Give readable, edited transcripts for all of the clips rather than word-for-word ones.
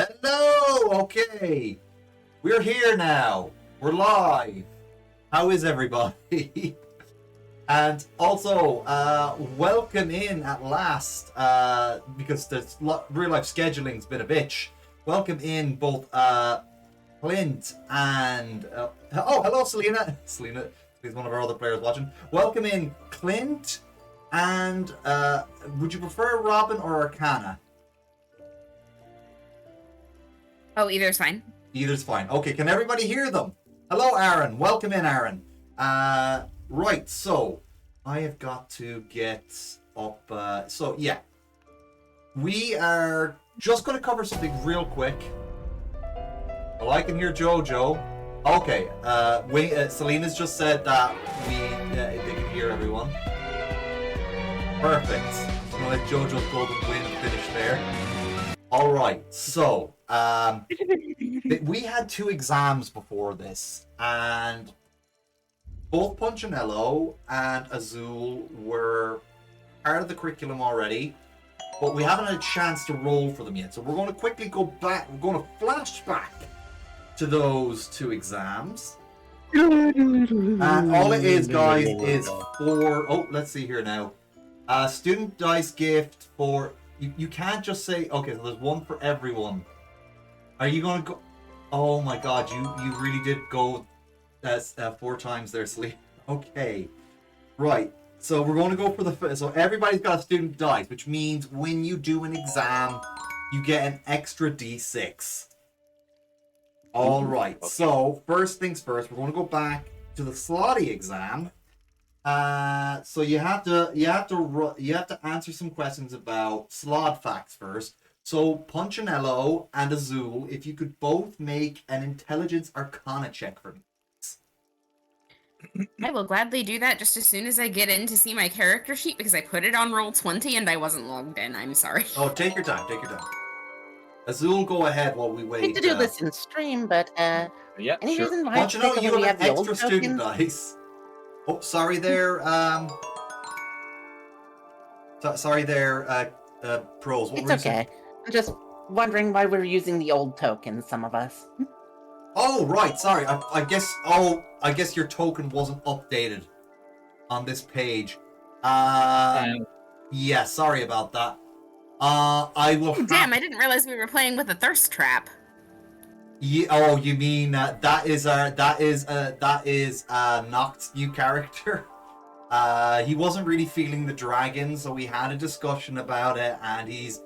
Hello! Okay. We're here now. We're live. How is everybody? And also, welcome in at last, because the real life scheduling's been a bitch. Welcome in both Clint and... oh, hello, Selena. Selena is one of our other players watching. Welcome in Clint and... would you prefer Robin or Arcana? Oh, either's fine. Either's fine. Okay, can everybody hear them? Hello, Aaron. Welcome in, Aaron. Right, so I have got to get up. So, yeah. We are just going to cover something real quick. Well, I can hear Jojo. Okay, Selena's just said that they can hear everyone. Perfect. I'm going to let Jojo's Golden Wind finish there. All right, so we had two exams before this, and both Punchinello and Azul were part of the curriculum already, but we haven't had a chance to roll for them yet. So we're going to quickly go back. We're going to flash back to those two exams. And all it is, guys, is for... Oh, let's see here now. Student dice gift for... You can't just say, okay, so there's one for everyone. Are you going to go... Oh my god, you really did go 4 times there, Sleep. Okay. Right. So we're going to go for the... So everybody's got a student dice, which means when you do an exam, you get an extra D6. All right. Okay. So first things first, we're going to go back to the Slotty exam. So you have to answer some questions about Slod facts first. So Punchinello and Azul, if you could both make an intelligence arcana check for me. I will gladly do that just as soon as I get in to see my character sheet, because I put it on roll 20 and I wasn't logged in. I'm sorry. Oh, take your time. Take your time. Azul, go ahead while we wait. I hate to do this in stream, but yeah, any sure. reason why Punchinello, you have an extra student tokens? dice. Oh, sorry there, sorry there, pros. What It's okay. I'm just wondering why we're using the old tokens, some of us. Oh, right, sorry. I guess your token wasn't updated on this page. Yeah, sorry about that. I will... Damn, I didn't realize we were playing with a thirst trap. Yeah, oh, you mean that is Noct's new character. He wasn't really feeling the dragon, so we had a discussion about it, and he's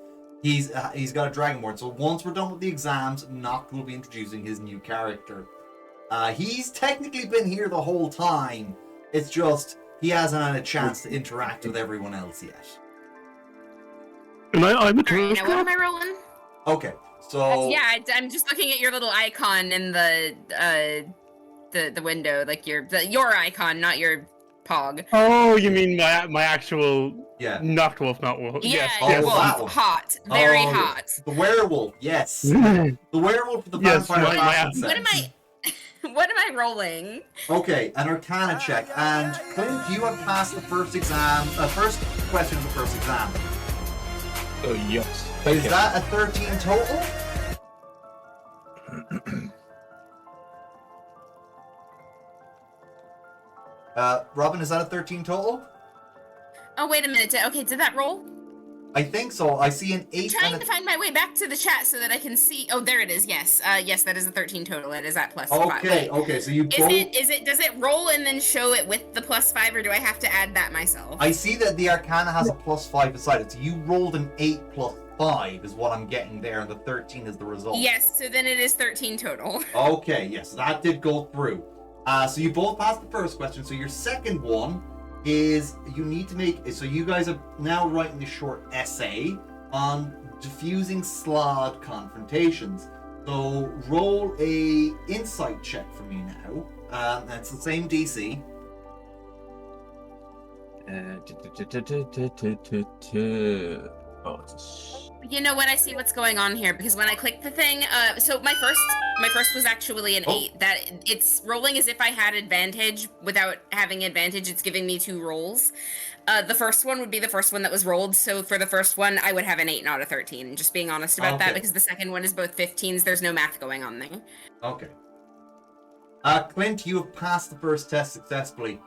got a dragon board. So once we're done with the exams, Noct will be introducing his new character. He's technically been here the whole time. It's just he hasn't had a chance to interact with everyone else yet. And I'm a Alright, now what am I rolling? Okay. So yeah, I'm just looking at your little icon in the window, like your icon, not your pog. Oh, you mean my actual Noctwolf, Yeah, yes, oh, yes. wow. Hot, very hot. The werewolf, yes. The werewolf with the vampire. What am I rolling? Okay, an Arcana check, and Clint, you have passed the first exam. First question of the first exam. Oh yes. Is that a 13 total? Robin, is that a 13 total? Oh, wait a minute. Okay, did that roll? I think so. I see an 8. I'm trying to find my way back to the chat so that I can see. Oh, there it is. Yes. Yes, that is a 13 total. It is at plus 5. Okay, okay. So you does it roll and then show it with the plus 5, or do I have to add that myself? I see that the Arcana has a plus 5 beside it. So you rolled an 8 plus 5 is what I'm getting there, and the 13 is the result. Yes, so then it is 13 total. Okay, yes, that did go through. So you both passed the first question. So your second one is you need to make... So you guys are now writing a short essay on diffusing Slod confrontations. So roll a insight check for me now. It's the same DC. Oh, it's You know what? I see what's going on here because when I clicked the thing, so my first was actually an 8. That it's rolling as if I had advantage without having advantage. It's giving me 2 rolls. The first one would be the first one that was rolled. So for the first one, I would have an 8, not a 13. Just being honest about that because the second one is both 15s. There's no math going on there. Okay. Clint, you have passed the first test successfully.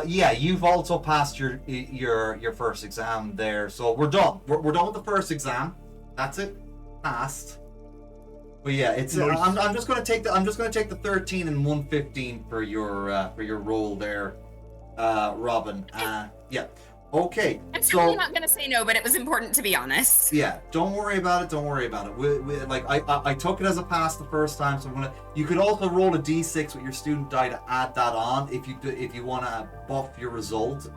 Yeah, you've also passed your first exam there. So we're done. We're done with the first exam. That's it. Passed. But yeah, it's Nice. I'm just gonna take the 13 and 115 for your roll there, Robin. Yeah. Okay. I'm certainly not gonna say no, but it was important to be honest. Yeah, don't worry about it. Don't worry about it. Like I took it as a pass the first time, so you could also roll a d6 with your student die to add that on if you want to buff your result.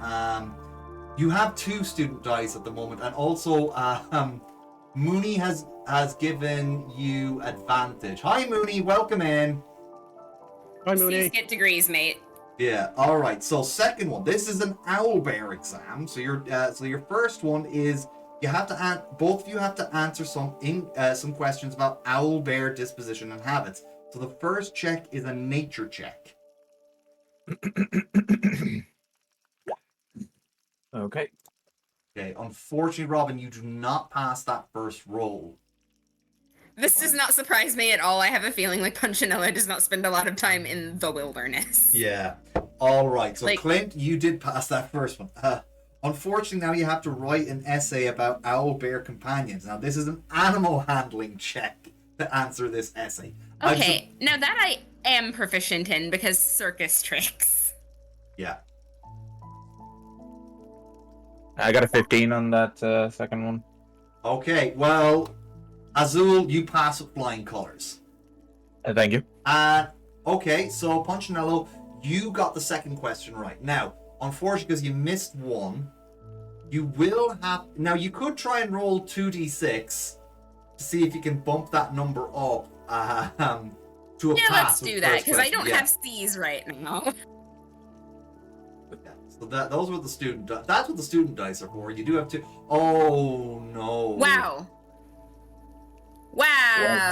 You have 2 student dice at the moment, and also Mooney has given you advantage. Hi Mooney, welcome in. Hi, Please Mooney. get degrees, mate. Yeah. All right. So second one. This is an owlbear exam. So your first one is you have to both of you have to answer some questions about owlbear disposition and habits. So the first check is a nature check. okay. Okay. Unfortunately, Robin, you do not pass that first roll. This does not surprise me at all. I have a feeling like Punchinella does not spend a lot of time in the wilderness. Yeah. All right. So Like- Clint, you did pass that first one. Unfortunately, now you have to write an essay about owlbear companions. Now, this is an animal handling check to answer this essay. Okay, now that I am proficient in because circus tricks. Yeah. I got a 15 on that second one. Okay. Well, Azul, you pass with flying colors. Thank you. Okay, so Punchinello, you got the second question right. Now, unfortunately, because you missed one, you will have... Now, you could try and roll 2d6 to see if you can bump that number up to a Yeah, pass. let's with do that first because I question. don't Yeah. have C's right now. Yeah, so those were the student... That's what the student dice are for. You do have to... Oh, no. Wow. Wow.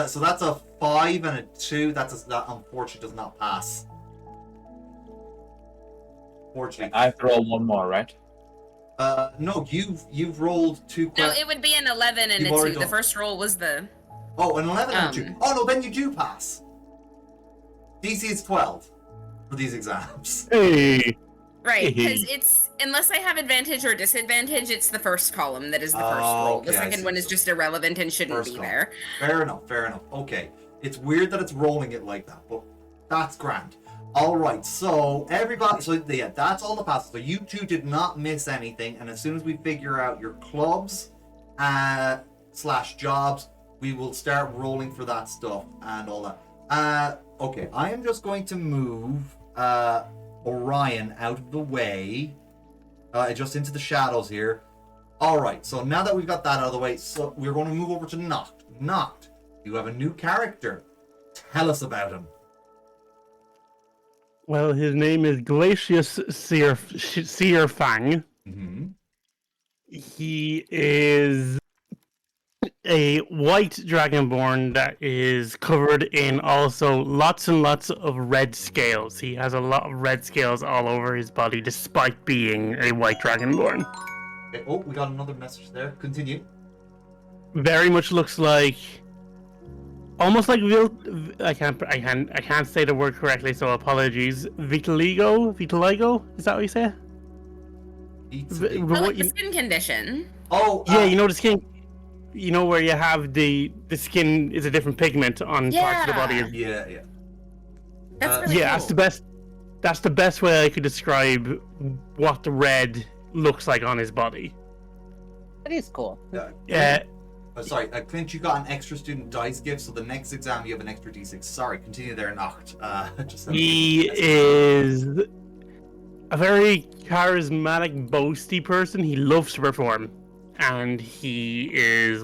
So that's a 5 and a 2. That unfortunately does not pass. Fortunately. I have to roll one more, right? No, you've rolled 2 No, it would be an 11 and You've a 2. already The done- first roll was the... Oh, an 11 and a 2. Oh, no, then you do pass. DC is 12 for these exams. Hey. Right, because it's... Unless I have advantage or disadvantage, it's the first column that is the first roll. The okay, I second see. one is just irrelevant and shouldn't First be column. there. Fair enough. Okay. It's weird that it's rolling it like that, but that's grand. All right, so everybody... So, yeah, that's all the passes. So you two did not miss anything, and as soon as we figure out your clubs / jobs, we will start rolling for that stuff and all that. Okay, I am just going to move Orion out of the way, just into the shadows here. All right, so now that we've got that out of the way, so we're going to move over to Noct. Noct, you have a new character. Tell us about him. Well, his name is Glacius Searfang. Mm-hmm. He is a white dragonborn that is covered in also lots and lots of red scales. He has a lot of red scales all over his body despite being a white dragonborn. Okay. Oh, we got another message there. Continue. Very much looks like almost like I can't say the word correctly, so apologies. Vitiligo? Is that what you say? Well, like the skin condition. Oh, Yeah, you know the skin. You know where you have the skin is a different pigment on parts of the body. Yeah. Yeah. That's really Yeah, cool. that's the best. That's the best way I could describe what the red looks like on his body. That is cool. Yeah, Sorry, Clint, you got an extra student dice gift, so the next exam you have an extra d6. Sorry, continue there, Noct. he is a very charismatic, boasty person. He loves to perform, and he is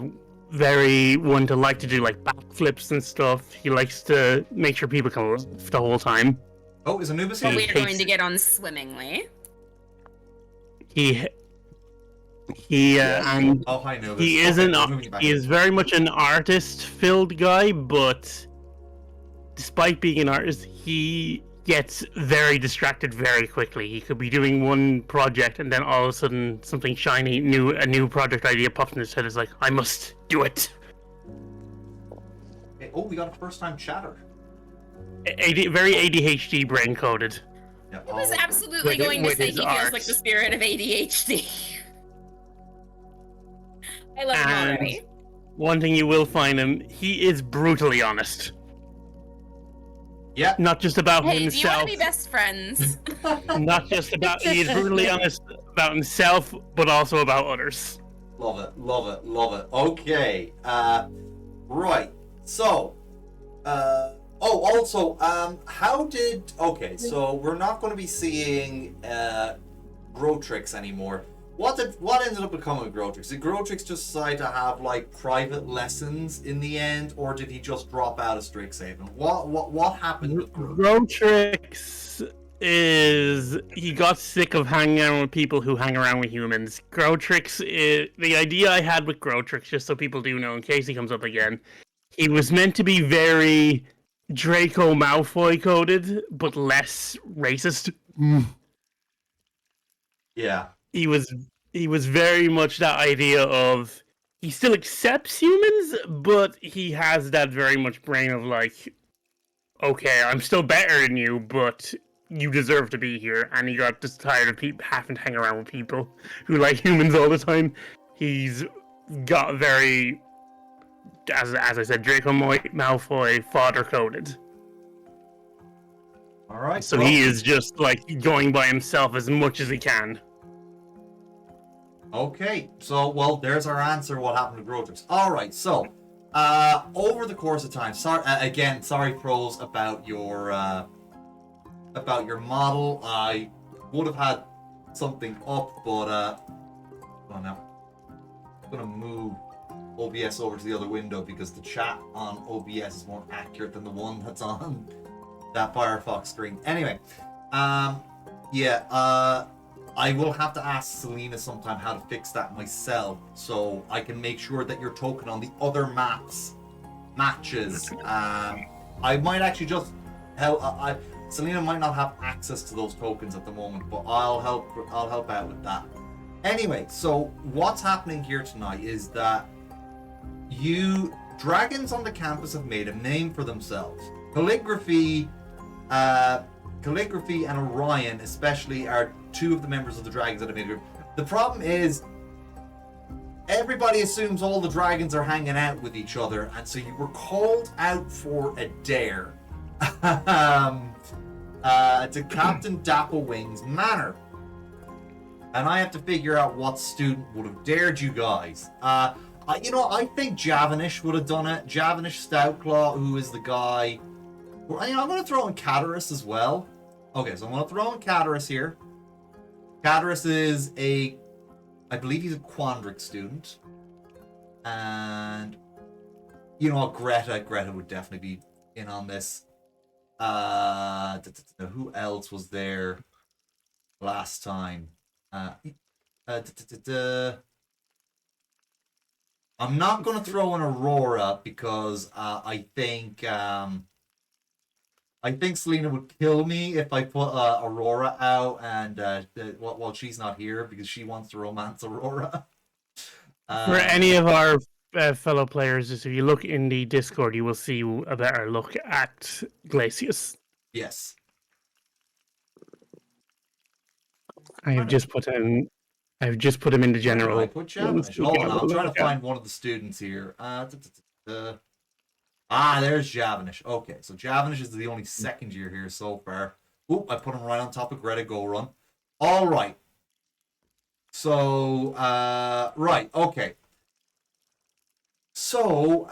very one to like to do like backflips and stuff. He likes to make sure people can laugh the whole time. Oh, is Anubis But here? we are hates going to it. get on swimmingly. He Yeah. and Oh, hi, Anubis. he is Okay, we're moving you back he in. is very much an artist-filled guy, but despite being an artist, he gets very distracted very quickly. He could be doing one project and then all of a sudden something shiny, a new project idea pops in his head. Is like, I must do it. Okay, oh, we got a first-time chatter. Very ADHD brain coded. Yeah, I was oh, absolutely With- going to with say his he feels art. like the spirit of ADHD. I love him And already. one thing you will find him, he is brutally honest. Yeah. Not just about Hey, do you want himself. to be best friends? Not just about he is brutally honest about himself, but also about others. Love it, love it, love it. Okay. Right. So, okay, so we're not going to be seeing Grotrix anymore. What ended up becoming of Grotrix? Did Grotrix just decide to have like private lessons in the end, or did he just drop out of Strixhaven? What happened with Grotrix? Grotrix he got sick of hanging around with people who hang around with humans. The idea I had with Grotrix, just so people do know in case he comes up again, he was meant to be very Draco Malfoy coded, but less racist. Yeah. He was very much that idea of he still accepts humans, but he has that very much brain of like, okay, I'm still better than you, but you deserve to be here. And he got just tired of having to hang around with people who like humans all the time. He's got very, as I said, Draco Malfoy father coded. All right. So well, he is just like going by himself as much as he can. Okay, so well, there's our answer. What happened to Grotrix? All right, so over the course of time, sorry, pros, about your model. I would have had something up, but oh no, I'm gonna move OBS over to the other window because the chat on OBS is more accurate than the one that's on that Firefox screen. Anyway, I will have to ask Selena sometime how to fix that myself, so I can make sure that your token on the other matches. I might actually just help. Selena might not have access to those tokens at the moment, but I'll help out with that. Anyway, so what's happening here tonight is that dragons on the campus have made a name for themselves. Calligraphy and Orion especially are two of the members of the dragons that have made a group. The problem is everybody assumes all the dragons are hanging out with each other, and so you were called out for a dare to Captain Dapplewing's manor. And I have to figure out what student would have dared you guys. I think Javanish would have done it. Javanish Stoutclaw, who is the guy. I'm going to throw in Cataris as well. Okay, so I'm going to throw in Cataris here. Cataris is I believe he's a Quandrix student. And, Greta would definitely be in on this. Who else was there last time? I'm not going to throw in Aurora because I think Selena would kill me if I put Aurora out and while she's not here because she wants to romance Aurora. For any of our fellow players, if you look in the Discord, you will see a better look at Glacius. Yes. I have just put him in the general. I put Javanish. Hold on, I'm trying to find one of the students here. There's Javanish. Okay, so Javanish is the only second year here so far. Oop, I put him right on top of Greta Go Run. All right. So, right, okay. So,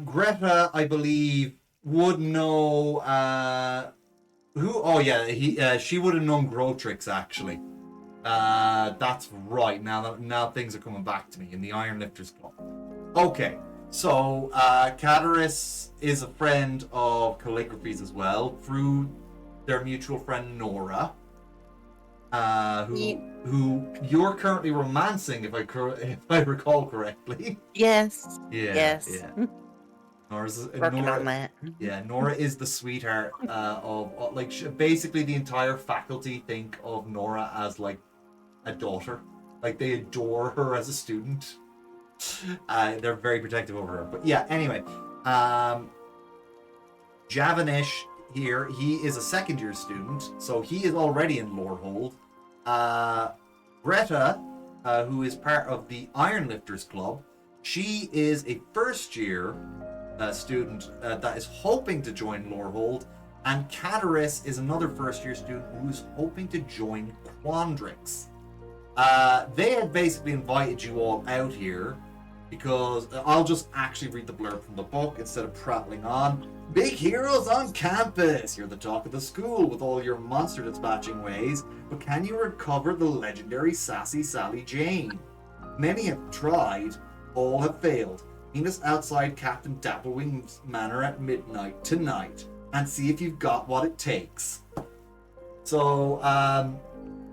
Greta, I believe, would know, she would have known Grotrix, actually. That's right, now things are coming back to me in the Iron Lifters Club. Okay, so, Cataris is a friend of Calligraphy's as well, through their mutual friend Nora, who... who you're currently romancing, if I recall correctly. Yes. Yeah. Yes. Yeah. Nora's Working on that. Yeah, Nora is the sweetheart of like basically the entire faculty think of Nora as like a daughter. Like they adore her as a student. They're very protective over her. But yeah, anyway, Javanish here, he is a second year student, so he is already in Lorehold. Greta, who is part of the Ironlifters Club, she is a first year student that is hoping to join Lorehold, and Cataris is another first year student who's hoping to join Quandrix. They had basically invited you all out here because I'll just actually read the blurb from the book instead of prattling on. Big heroes on campus! You're the talk of the school with all your monster dispatching ways, but can you recover the legendary sassy Sally Jane? Many have tried, all have failed. Meet us outside Captain Dapplewing's manor at midnight tonight and see if you've got what it takes. So,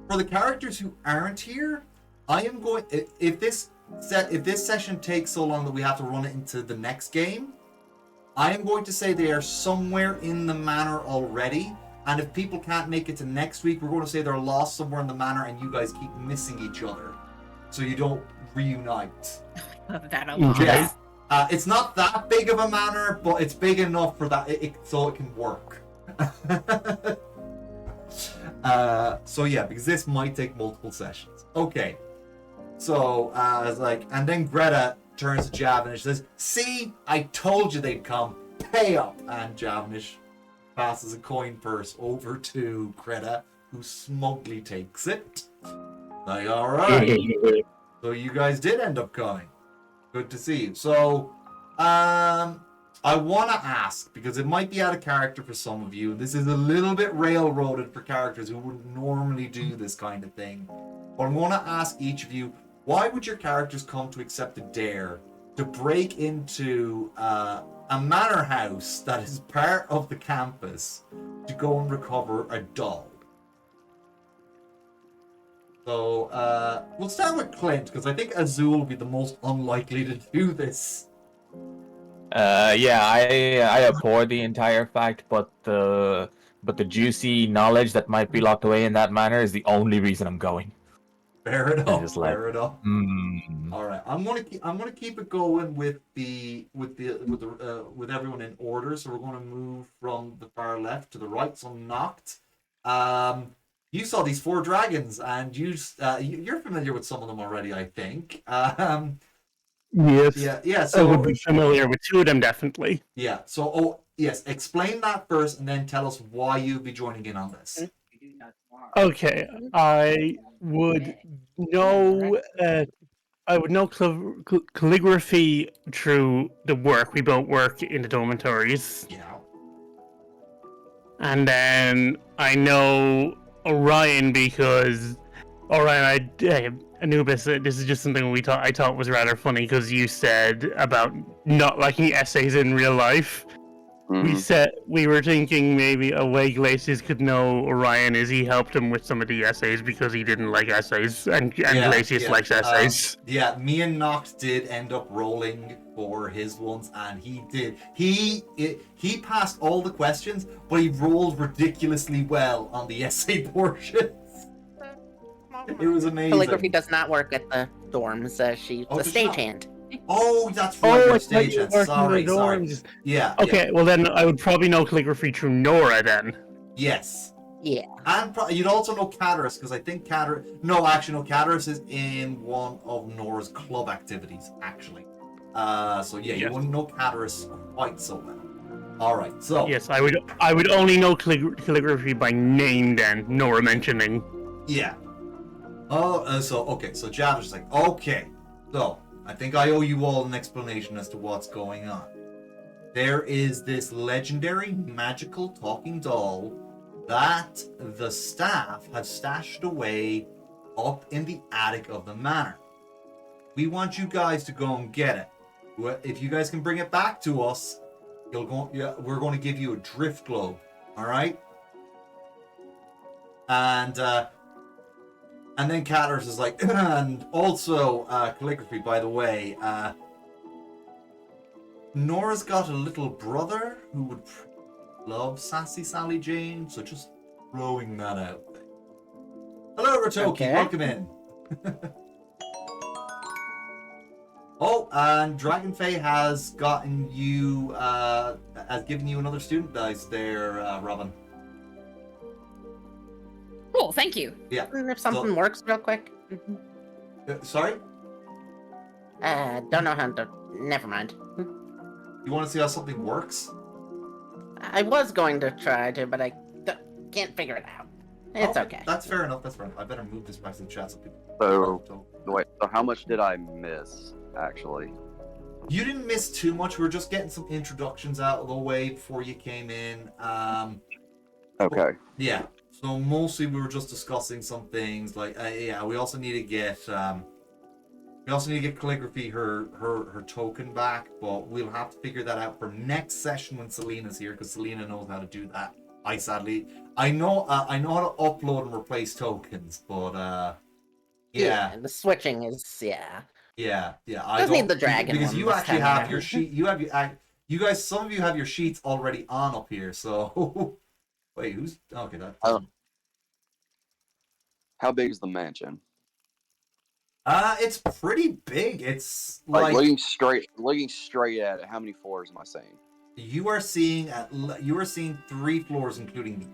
for the characters who aren't here, I am going. If this session takes so long that we have to run it into the next game, I am going to say they are somewhere in the manor already. And if people can't make it to next week, we're going to say they're lost somewhere in the manor, and you guys keep missing each other, so you don't reunite. I love that a lot. Yeah. It's not that big of a manor, but it's big enough for that, so it can work. So yeah, because this might take multiple sessions. Okay. So, and then Greta turns to Javanish and says, "See, I told you they'd come. Pay up." And Javanish passes a coin purse over to Greta, who smugly takes it. Like, all right. So you guys did end up coming. Good to see you. So, I want to ask, because it might be out of character for some of you. This is a little bit railroaded for characters who wouldn't normally do this kind of thing. But I'm going to ask each of you, why would your characters come to accept a dare to break into a manor house that is part of the campus to go and recover a doll? So, we'll start with Clint, because I think Azul will be the most unlikely to do this. Yeah, I abhor the entire fact, but the juicy knowledge that might be locked away in that manor is the only reason I'm going. Fair enough. Just like, fair enough. All right, I'm gonna keep it going with everyone in order. So we're gonna move from the far left to the right. So Noct. You saw these 4 dragons, and you're familiar with some of them already, I think. Yes. Yeah. I So would be familiar with 2 of them, definitely. yeah. So yes, explain that first, and then tell us why you'd be joining in on this. Okay, I would know calligraphy through the work. We both work in the dormitories. Yeah. And then I know Orion because Anubis, this is just something I thought was rather funny because you said about not liking essays in real life. We were thinking maybe a way Glacius could know Orion is he helped him with some of the essays because he didn't like essays, and Glacius likes essays. Yeah, me and Nox did end up rolling for his ones, and he did. He passed all the questions, but he rolled ridiculously well on the essay portions. It was amazing. Calligraphy does not work at the dorms. She's a stagehand. Oh, that's right. Oh, Stagehand. Sorry. Yeah. Okay, yeah. well then I would probably know calligraphy through Nora then. Yes. Yeah. And you'd also know Cataris, because I think Cataris is in one of Nora's club activities, actually. So yeah, you wouldn't know Cataris quite so well. All right, so yes, I would only know calligraphy by name then. Nora mentioning. Yeah. Oh, so Java's just like, okay, so I think I owe you all an explanation as to what's going on. There is this legendary magical talking doll that the staff have stashed away up in the attic of the manor. We want you guys to go and get it. If you guys can bring it back to us, we're going to give you a drift globe. All right? And And then Catters is like, and also calligraphy, by the way. Nora's got a little brother who would love Sassy Sally Jane, so just throwing that out there. Hello, Ratoki, Okay. welcome in. Oh, and Dragonfey has gotten you, has given you another student dice there, Robin. Cool, thank you. Yeah. If something works real quick. Sorry? Don't know how to... Never mind. You want to see how something works? I was going to try to, but I can't figure it out. It's okay. That's fair enough, that's fair enough. I better move this back to the chat so people... So, wait, so how much did I miss, actually? You didn't miss too much. We were just getting some introductions out of the way before you came in. Okay. Yeah. So mostly we were just discussing some things like yeah. We also need to get calligraphy her token back, but we'll have to figure that out for next session when Selena's here because Selena knows how to do that. I know how to upload and replace tokens, but yeah. The switching is Yeah. I Doesn't don't need the dragon because one you this actually time have around. your sheet. You guys. Some of you have your sheets already on up here. So wait, who's okay? That. How big is the mansion? It's pretty big. It's Like like looking straight at it, how many floors am I saying? you are seeing 3 floors, including me,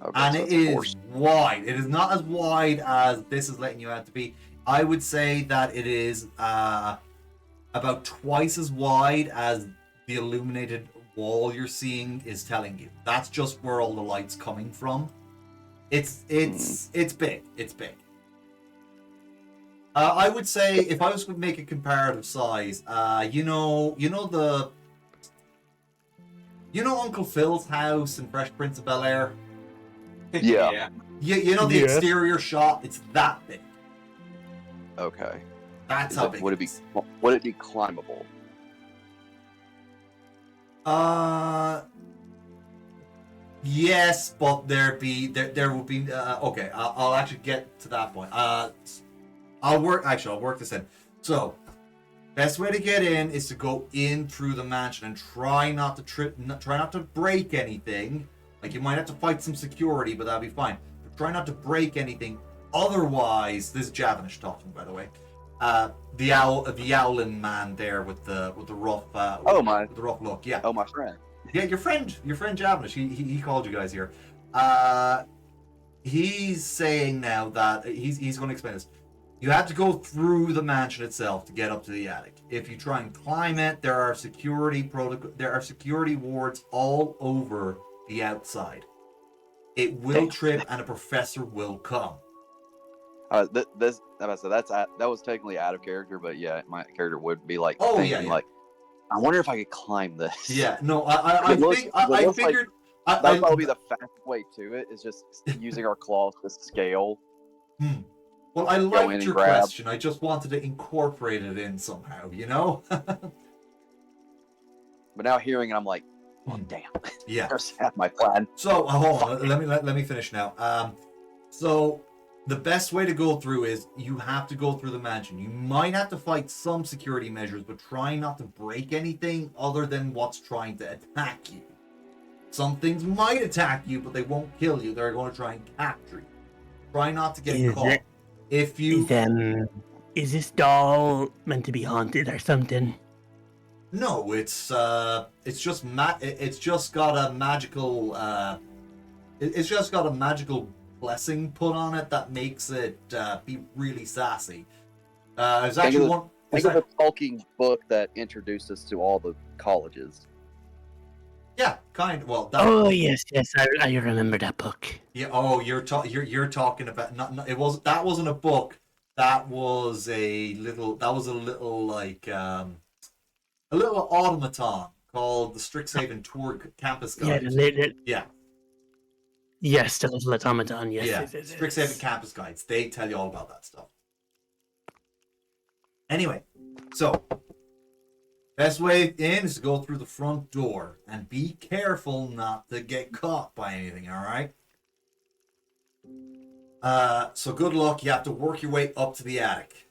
Okay, and so it it's a four- is wide. It is not as wide as this is letting you out to be. I would say that it is about twice as wide as the illuminated wall you're seeing is telling you. That's just where all the light's coming from. It's big. It's big. I would say if I was to make a comparative size, you know Uncle Phil's house in Fresh Prince of Bel-Air? Yeah. You know the Yes. exterior shot? It's that big. Okay. That's Is how it- big would it it is. would it be climbable? Yes, but there would be okay. I'll actually get to that point. I'll work this in. So, best way to get in is to go in through the mansion and try not to break anything. Like you might have to fight some security, but that'll be fine. But try not to break anything. Otherwise, this is Javanish talking, by the way. The owlin man there with the rough with the rough look. Yeah. Oh, my friend. Yeah, your friend Javanish, he called you guys here. He's saying now that he's going to explain this. You have to go through the mansion itself to get up to the attic. If you try and climb it, there are security wards all over the outside. It will trip and a professor will come. That was technically out of character, but yeah, my character would be like Oh, thinking yeah. like, I wonder if I could climb this. Yeah, no, I It looks- think it I looks like- figured That'll probably be the fastest way to it. Is just using our claws to scale. Well, I in liked and your grab. question. I just wanted to incorporate it in somehow, you know? But now hearing it, I'm like, oh damn! Yeah. There's half my plan. So hold on, let me finish now. So the best way to go through is you have to go through the mansion. You might have to fight some security measures, but try not to break anything other than what's trying to attack you. Some things might attack you, but they won't kill you. They're going to try and capture you. Try not to get Is caught. it- If you Is this doll meant to be haunted or something? No, it's just it's just got a magical it's just got a magical blessing put on it that makes it be really sassy. There's actually one. Think of a talking book that introduced us to all the colleges. Yeah, kind of. Well, that, Oh yes, I remember that book. yeah. Oh, you're talking about not that wasn't a book. That was a little like a little automaton called the Strixhaven Tour Campus Yeah, Guide. Yeah. Yes, the little automaton. Yes, Yeah, yes, yes, yes. Strixhaven Campus Guides. They tell you all about that stuff. Anyway, so best way in is to go through the front door and be careful not to get caught by anything. All right. So good luck. You have to work your way up to the attic.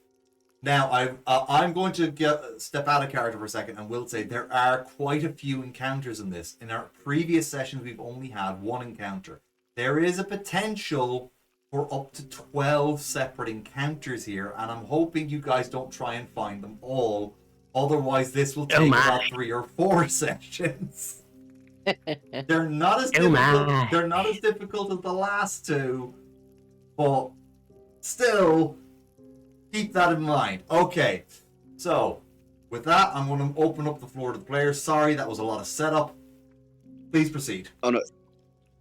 Now, I'm going to step out of character for a second and will say there are quite a few encounters in this. In our previous sessions, we've only had one encounter. There is a potential for up to 12 separate encounters here, and I'm hoping you guys don't try and find them all. Otherwise, this will take about 3 or 4 sessions. They're not as difficult. They're not as difficult as the last two, but still, keep that in mind. Okay, so with that, I'm going to open up the floor to the players. Sorry, that was a lot of setup. Please proceed. Oh no,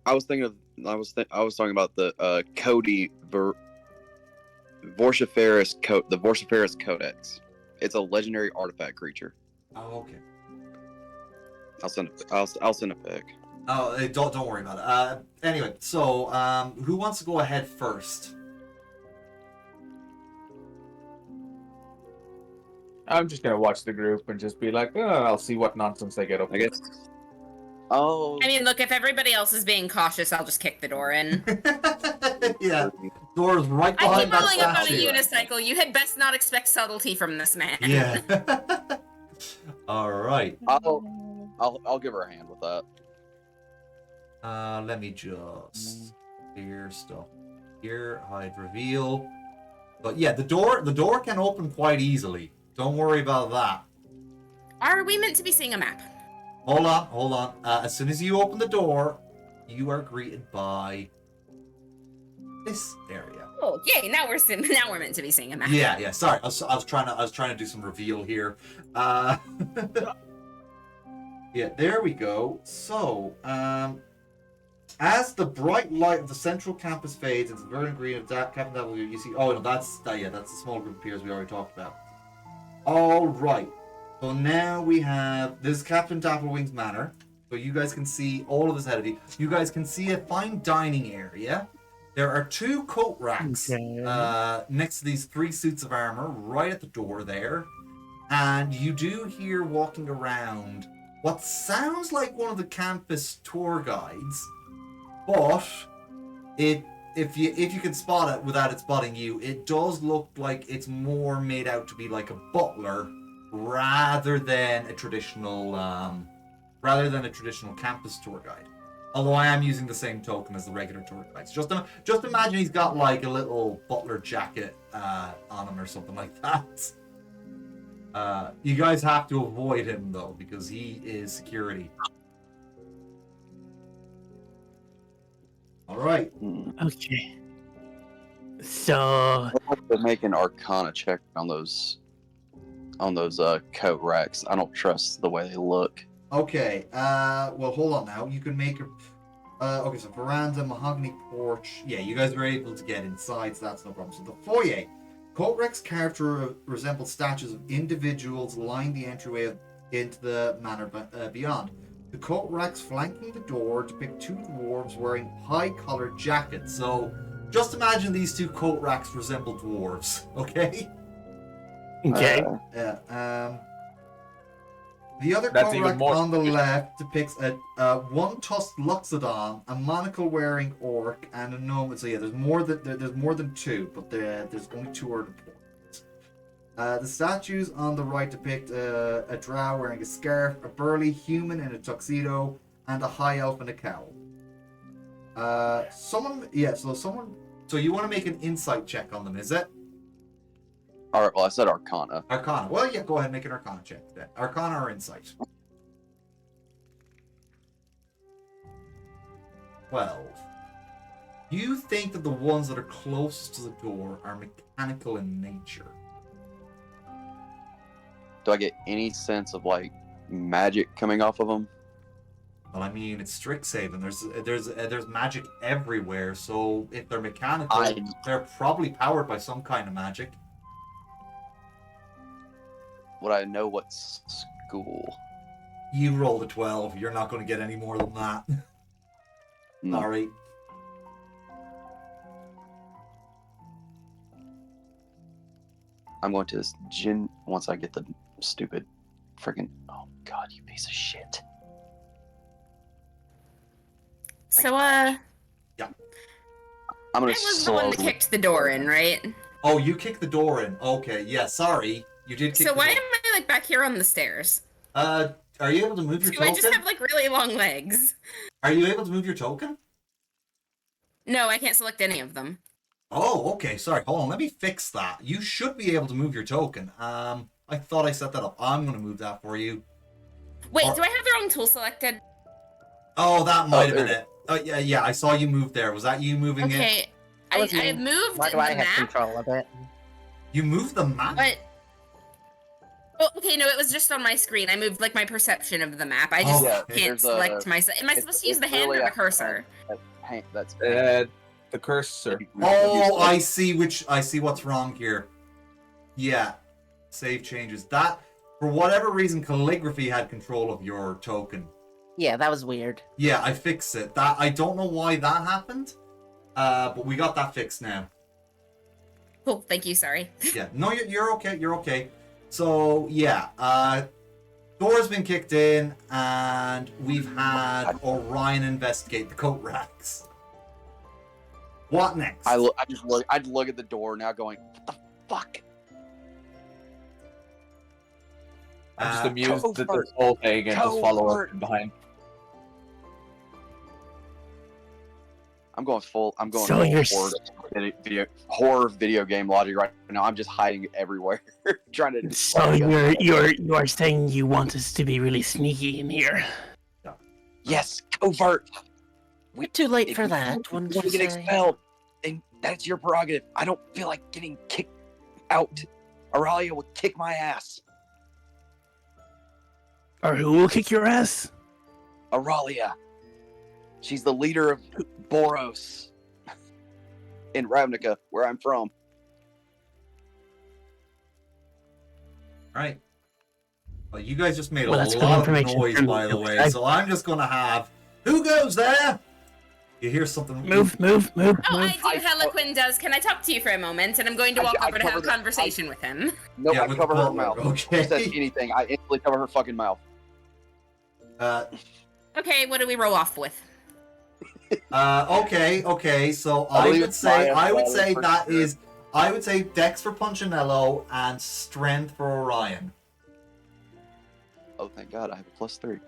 I was talking about the Cody Vorciferous the Vorciferous Codex. It's a legendary artifact creature. Oh, okay. I'll send a pic. Oh, don't worry about it. Anyway, so who wants to go ahead first? I'm just gonna watch the group and just be like, oh, I'll see what nonsense they get up I to. guess. Oh. I mean, look, if everybody else is being cautious, I'll just kick the door in. Yeah, door's right I behind keep that rolling up on a statue. unicycle. You had best not expect subtlety from this man. Yeah. All right. I'll give her a hand with that. Let me just clear stuff here. Hide reveal. But yeah, the door can open quite easily. Don't worry about that. Are we meant to be seeing a map? Hold on. As soon as you open the door, you are greeted by this area. Oh, yay! Now we're meant to be seeing a map. Yeah. Sorry, I was trying to do some reveal here. Yeah, there we go. So, as the bright light of the central campus fades into the verdant green of Captain W, you see. Oh no, that's the small group of peers we already talked about. All right. So now we have this is Captain Dapplewing's Manor. So you guys can see all of this ahead of you. You guys can see a fine dining area. There are 2 coat racks next to these 3 suits of armor right at the door there. And you do hear walking around what sounds like one of the campus tour guides, but if you can spot it without it spotting you, it does look like it's more made out to be like a butler rather than a traditional campus tour guide. Although I am using the same token as the regular tour guides. Just imagine he's got like a little butler jacket on him or something like that. You guys have to avoid him though, because he is security. All right. Okay. So I'll make an Arcana check on those coat racks. I don't trust the way they look. Okay. Well, hold on now. You can make a. Okay, so veranda, mahogany porch. Yeah, you guys were able to get inside, so that's no problem. So the foyer. Coat racks carved to resemble statues of individuals line the entryway into the manor beyond. The coat racks flanking the door depict 2 dwarves wearing high-collared jackets. So, just imagine these 2 coat racks resemble dwarves, okay? okay. The other That's coat even rack more- on the left depicts a one-tusked Luxodon, a monocle-wearing orc, and a gnome. So yeah, there's more than 2, but there's only 2 are important. The statues on the right depict a drow wearing a scarf, a burly human in a tuxedo, and a high elf in a cowl. So you want to make an insight check on them, is it? All right. Well, I said Arcana. Arcana. Well, yeah, go ahead and make an Arcana check then. Arcana or Insight? 12. You think that the ones that are closest to the door are mechanical in nature. Do I get any sense of like magic coming off of them? Well, I mean, it's Strixhaven. There's magic everywhere, so if they're mechanical, they're probably powered by some kind of magic. Would I know what school? You rolled a 12. You're not going to get any more than that. No. Sorry. I'm going to this gin once I get the stupid freaking. Oh God, you piece of shit. So, Yeah. I'm gonna I was the one that slowly- kicked the door in, right? Oh, you kicked the door in. Okay, yeah, sorry. You did kick So the why door. am I like back here on the stairs? Are you able to move your Do I token? just have like really long legs? Are you able to move your token? No, I can't select any of them. Oh, okay, sorry. Hold on, let me fix that. You should be able to move your token. I thought I set that up. I'm gonna move that for you. Wait, Or- do I have the wrong tool selected? Oh, that might have there been it it. Oh, yeah, I saw you move there. Was that you moving it? Okay, That was I me. moved Why the do I have map, control of it? You moved the map? but oh, okay, no, it was just on my screen. I moved like my perception of the map. I just Oh, yeah, can't there's select a- myself. Am I it's- supposed to use it's the hand or really the a- cursor? That's The cursor. Oh, I see what's wrong here. Yeah. Save changes. That, for whatever reason, calligraphy had control of your token. Yeah, that was weird. Yeah, I fixed it. That, I don't know why that happened, but we got that fixed now. Cool, thank you. Sorry. Yeah, no, you're okay. You're okay. So yeah, door's been kicked in, and we've had Orion investigate the coat racks. What next? I just look at the door now, going, "What the fuck?" I'm just Uh, amused go at for this whole thing and Go just follow for up behind. I'm going full So full you're horror video game logic right now. I'm just hiding everywhere, trying to. So you are saying you want us to be really sneaky in here? Yes, covert. We're too late If for you that, wouldn't want you to get say? expelled, then that's your prerogative. I don't feel like getting kicked out. Aurelia will kick my ass. Or who will kick your ass? Aurelia. She's the leader of Boros in Ravnica, where I'm from. Right. Well, you guys just made a Well, that's good lot of information noise, for me. by the way. Okay. So I'm just gonna have. Who goes there? You hear something? Move. Oh, I I- do. Heliquin does. Can I talk to you for a moment? And I'm going to I- walk I over to have a covered it. conversation with him. Nope, Yeah, I with cover the her butler, mouth. okay. If she says anything, I instantly cover her fucking mouth. Okay, what do we roll off with? Okay. So I I believe would it's say Maya, that for is. I would say Dex for Punchinello and Strength for Orion. Oh, thank God, I have a +3.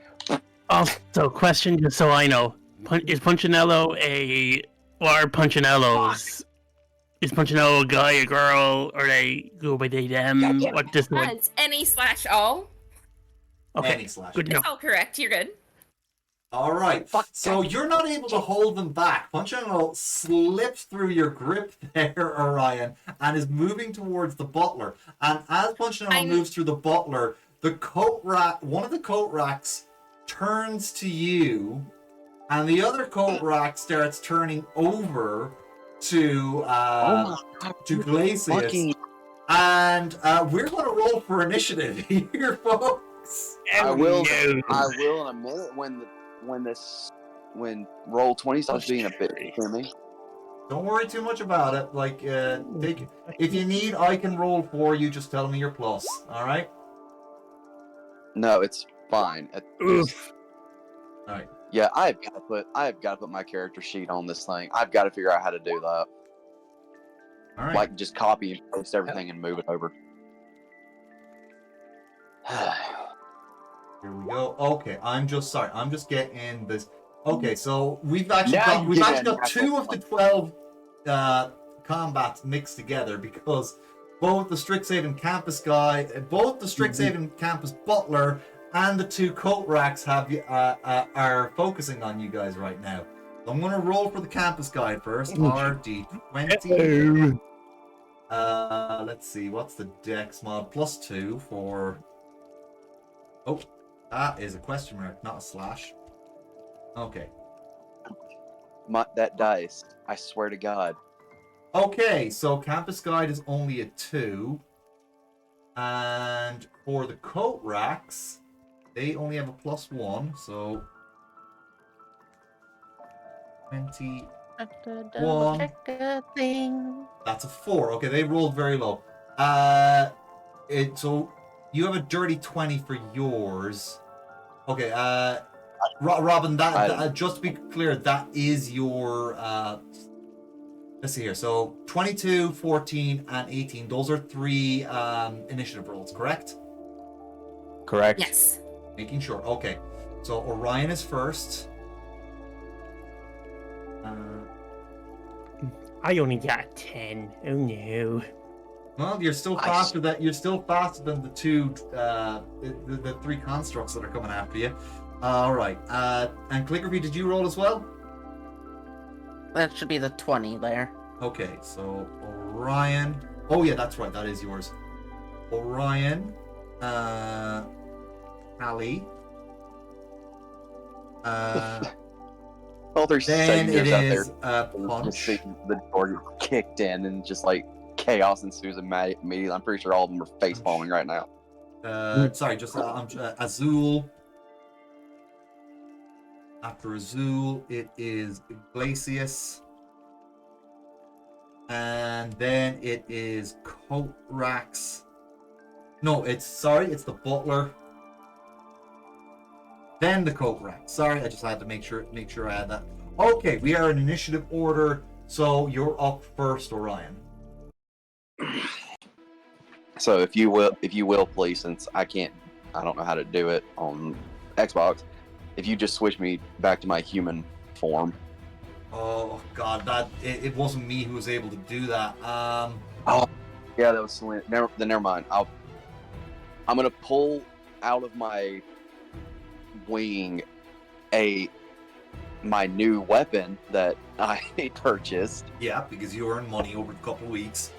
Also, question just so I know: is Punchinello or Punchinellos? Is Punchinello a guy, a girl, or they go by they them? Gotcha. What just what? It's any/all. Okay, Any slash. good to know. It's all correct. You're good. All right. Fuck So that. you're not able to hold them back. Punchinello slips through your grip there, Orion, and is moving towards the butler. And as Punchinello I'm- moves through the butler, the coat rack, one of the coat racks, turns to you, and the other coat rack starts turning over to Glacius. Fucking, And we're going to roll for initiative here, folks. I will. No. I will in a minute when roll 20 starts being a bit for me. Don't worry too much about it. Like, take, if you need, I can roll for you. Just tell me your plus. All right. No, it's fine. Oof. All right. Yeah, I've got to put my character sheet on this thing. I've got to figure out how to do that. All right. Like just copy and paste everything and move it over. Here we go. Okay, I'm just sorry. I'm just getting this. Okay, so we've actually Now got you we've can actually got 2 of the 12 combats mixed together because both the Strixhaven campus guy, both the Strixhaven campus butler, and the 2 coat racks have are focusing on you guys right now. So I'm gonna roll for the campus guy first. RD20. Let's see. What's the Dex mod? +2 for. Oh, that is a question mark, not a slash. Okay. That dice, I swear to God. Okay, so Campus Guide is only a 2. And for the coat racks, they only have a +1, so 20. One. Check a thing. That's a 4. Okay, they rolled very low. So you have a dirty 20 for yours. Okay, Robin, that just to be clear, that is your Let's see here. So 22, 14, and 18. Those are 3 initiative rolls, correct? Correct. Yes. Making sure. Okay. So Orion is first. I only got 10. Oh no. Well, you're still faster than the 2 the 3 constructs that are coming after you. All right. And Calligraphy, did you roll as well? That should be the 20 there. Okay, so Orion. Oh yeah, that's right. That is yours. Orion. Ali. Oh, there's Then it saviors out there. is Just Punch. see the door get kicked in and just like chaos ensues immediately. I'm pretty sure all of them are face palming right now. Sorry, just Azul. After Azul, it is Glacius. And then it is Coatrax. No, it's the Butler. Then the Coatrax. Sorry, I just had to make sure I had that. Okay, we are in initiative order, so you're up first, Orion. So if you will, please, since I don't know how to do it on Xbox. If you just switch me back to my human form. Oh God, it wasn't me who was able to do that. Oh, yeah, that was Selena. Never mind. I'm gonna pull out of my wing my new weapon that I purchased. Yeah, because you earned money over a couple of weeks.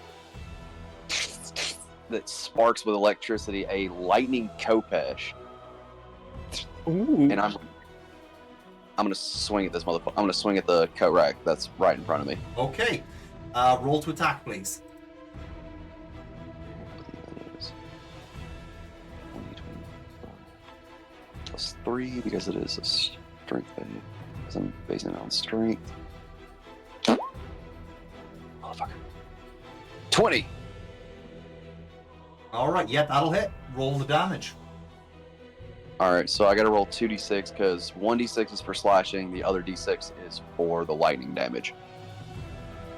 That sparks with electricity, a lightning Kopesh. Ooh. And I'm gonna swing at this motherfucker. I'm gonna swing at the Korak that's right in front of me. Okay, roll to attack, please. +3 because it is a strength base. Because I'm basing it on strength. Motherfucker. 20. All right, yeah, that'll hit. Roll the damage. Alright, so I gotta roll 2d6 because 1d6 is for slashing, the other d6 is for the lightning damage.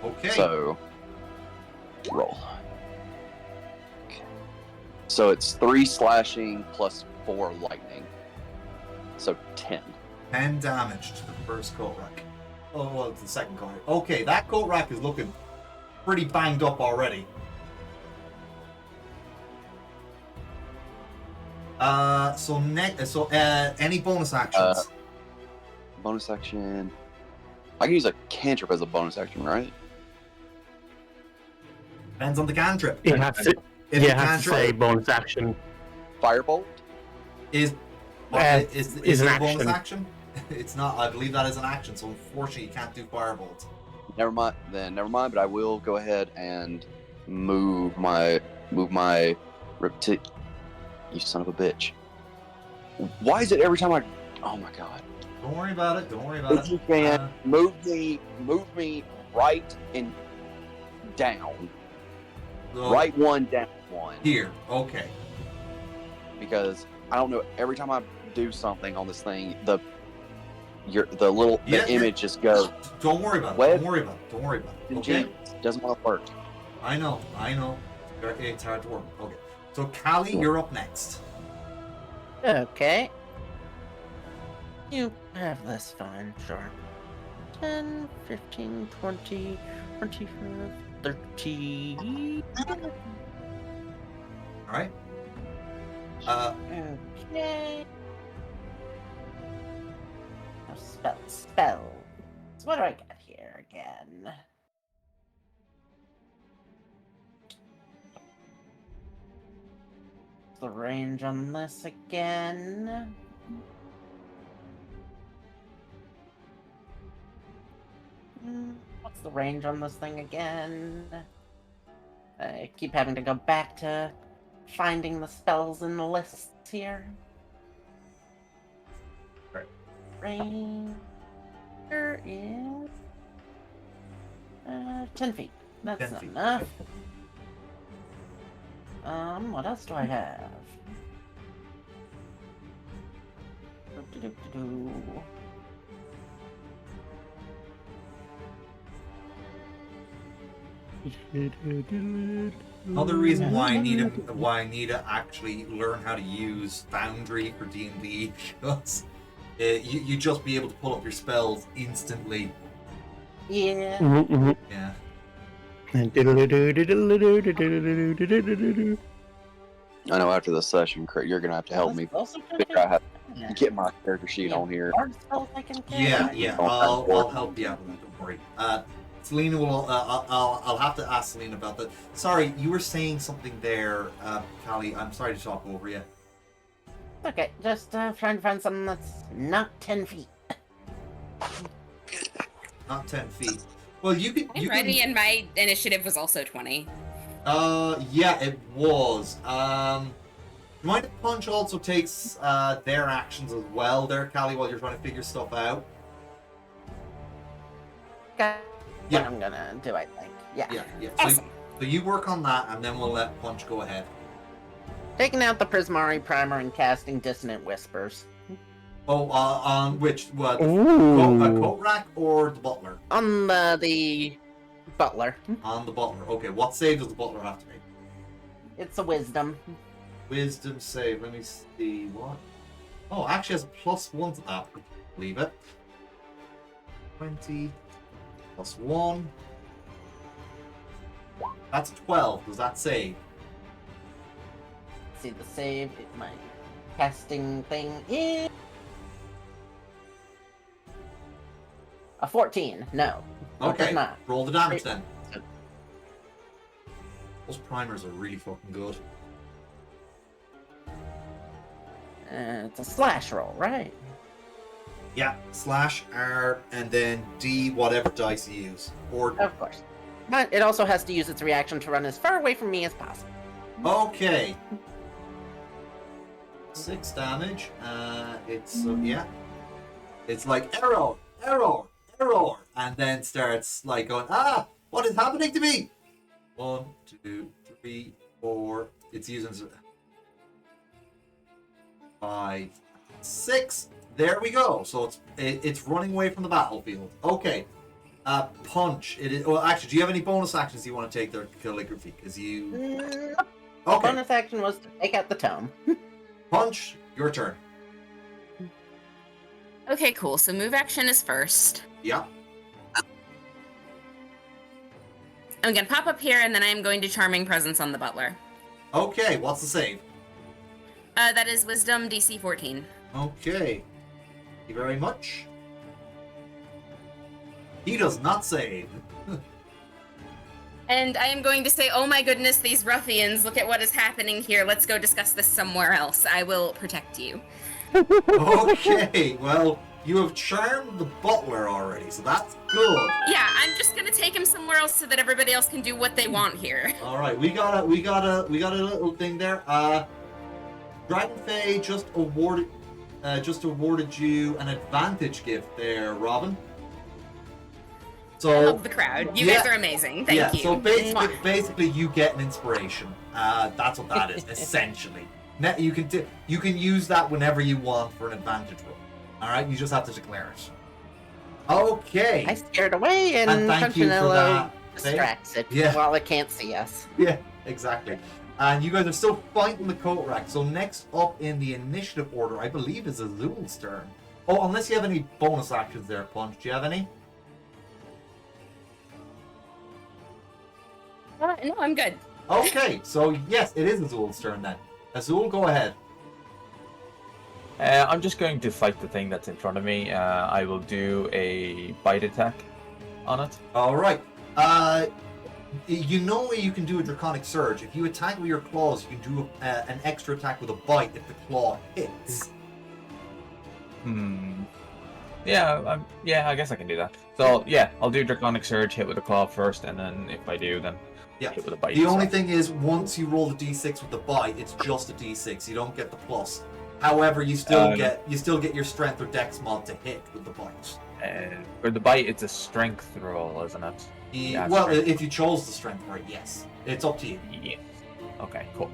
Okay. So, roll. Okay. So it's 3 slashing plus 4 lightning. So 10. 10 damage to the first coat rack. Oh, well, it's the second coat rack. Okay, that coat rack is looking pretty banged up already. Any bonus actions? Bonus action. I can use a cantrip as a bonus action, right? Depends on the cantrip. It has to, If yeah, the it has to say cantrip bonus action. Firebolt? is Is it an a bonus action. action? It's not. I believe that is an action, so unfortunately you can't do firebolt. Never mind. Then never mind. But I will go ahead and move my repti. You son of a bitch! Why is it every time I? Oh my god! Don't worry about it. Don't worry about If it. you can move me right and down. So Right one, down one. here. Okay. Because I don't know. Every time I do something on this thing, the Yeah, image just goes. Don't worry about it. Web- Don't worry about it. Don't worry about it. Okay. Doesn't want to work. I know. It's hard to work. Okay. So Callie, you're up next. Okay. You have this fine, sure. 10, 15, 20, 25, 30. All right. Okay. Now spell. So what do I got here again? The range on this again. What's the range on this thing again? I keep having to go back to finding the spells in the lists here. Right. Range here is 10 feet. That's 10 feet. enough. What else do I have? Another reason why I need to actually learn how to use Foundry for D&D, because you just be able to pull up your spells instantly. Yeah. Yeah. I know after this session, you're gonna have to help me figure out how to get my character sheet on here. Art spells I can Yeah, cast. yeah. I'll help you out with that. Don't worry. Selena will. I'll have to ask Selena about that. Sorry, you were saying something there, Callie. I'm sorry to talk over you. Okay, just trying to find something that's not 10 feet. Not 10 feet. Well, you could. I'm ready, and my initiative was also 20. Yeah, it was. Mind if Punch also takes their actions as well, there, Callie, while you're trying to figure stuff out? Okay. Yeah. What I'm gonna do, I think. Yeah. Yeah. Awesome. So you work on that, and then we'll let Punch go ahead. Taking out the Prismari primer and casting Dissonant Whispers. Oh, on which? What? A Ooh. coat rack or the butler? On the Butler. On the butler. Okay, what save does the butler have to make? It's a Wisdom. Wisdom save. Let me see. What? Oh, actually has a +1 to that. Leave it. 20 +1. That's 12. Does that save? Let's see the save. My casting thing is a 14. No. No, it does Okay. not. Roll the damage then. So- Those primers are really fucking good. It's a slash roll, right? Yeah. Slash R and then D whatever dice you use. Or Of course. But it also has to use its reaction to run as far away from me as possible. okay. 6 damage. It's yeah. It's like error, and then starts like going, what is happening to me? 1, 2, 3, 4. It's using 5, 6. There we go. So it's running away from the battlefield. Okay. Punch. It is. Well, actually, do you have any bonus actions you want to take there, calligraphy? Because you. Nope. Okay. Bonus action was to take out the tome. Punch. Your turn. Okay, cool. So move action is first. Yeah. I'm gonna pop up here, and then I'm going to Charming Presence on the butler. Okay. What's the save? That is Wisdom DC 14. Okay. Thank you very much. He does not save. And I am going to say, oh my goodness, these ruffians, look at what is happening here. Let's go discuss this somewhere else. I will protect you. Okay. Well, you have charmed the butler already, so that's good. Yeah, I'm just gonna take him somewhere else so that everybody else can do what they want here. All right. We got a little thing there. Dragon Fae just awarded you an advantage gift there, Robin. So I love the crowd. You guys are amazing. Thank you. So Mwah. basically, you get an inspiration. That's what that is essentially. You can use that whenever you want for an advantage roll. All right, you just have to declare it. Okay. I scared away, and thank you for Punchinello that. distracts it Yeah. while it can't see us. Yeah, exactly. And you guys are still fighting the coat rack. So next up in the initiative order, I believe, is Azul's turn. Oh, unless you have any bonus actions there, Punch. Do you have any? No, I'm good. Okay, so yes, it is Azul's turn then. Azul, go ahead. I'm just going to fight the thing that's in front of me. I will do a bite attack on it. All right. You know you can do a Draconic Surge. If you attack with your claws, you can do an extra attack with a bite if the claw hits. Yeah, I guess I can do that. So yeah, I'll do Draconic Surge, hit with the claw first, and then if I do, then Yeah. hit with a bite. The only thing is, once you roll the d6 with the bite, it's just a d6. You don't get the plus. However, you still get your strength or dex mod to hit with the bite. For the bite, it's a strength roll, isn't it? Yeah, Well, strength. if you chose the strength for it, yes. It's up to you. Yeah. Okay, cool.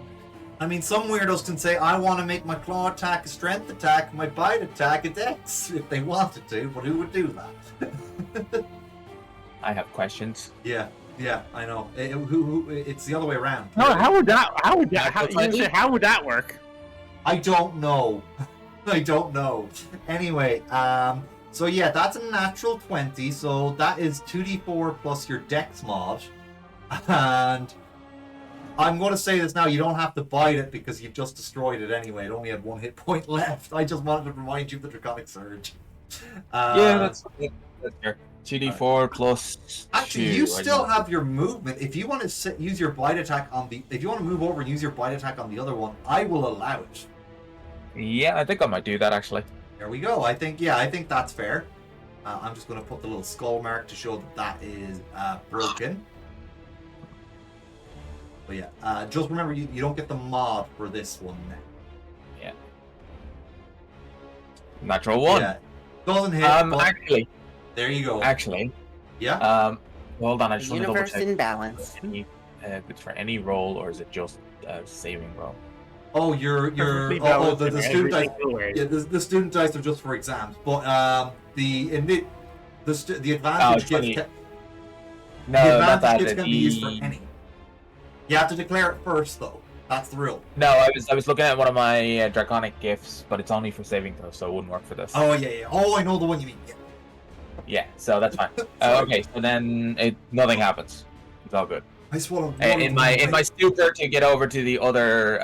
I mean, some weirdos can say, I want to make my claw attack a strength attack, my bite attack a dex, if they wanted to, but who would do that? I have questions. Yeah. Yeah, I know. It's the other way around. No, how would that work? I don't know. I don't know. Anyway, so yeah, that's a natural 20, so that is 2d4 plus your dex mod. And I'm going to say this now, you don't have to bite it because you've just destroyed it anyway. It only had 1 hit point left. I just wanted to remind you of the Draconic Surge. Yeah, that's fair. 2d4 plus Actually, 2, you still have your movement. If you want to use your bite attack if you want to move over and use your bite attack on the other one, I will allow it. Yeah, I think I might do that actually. There we go. I think that's fair. I'm just going to put the little skull mark to show that is broken. But yeah, just remember you don't get the mod for this one now. Yeah. Natural 1. Yeah. Doesn't hit. But Actually. there you go. Actually. Yeah. Hold on, I just want to double Universe check. in balance. It's for any roll, or is it just saving roll? Oh, the student dice. Yeah, the student dice are just for exams, but the advantage gifts. No, The not advantage that. gifts can be used for any. You have to declare it first, though. That's the rule. No, I was looking at one of my draconic gifts, but it's only for saving throws, so it wouldn't work for this. Oh yeah. Oh, I know the one you mean. Yeah. Yeah, so that's fine. Okay, so then nothing happens. It's all good. I swallowed. In my stupor to get over to the other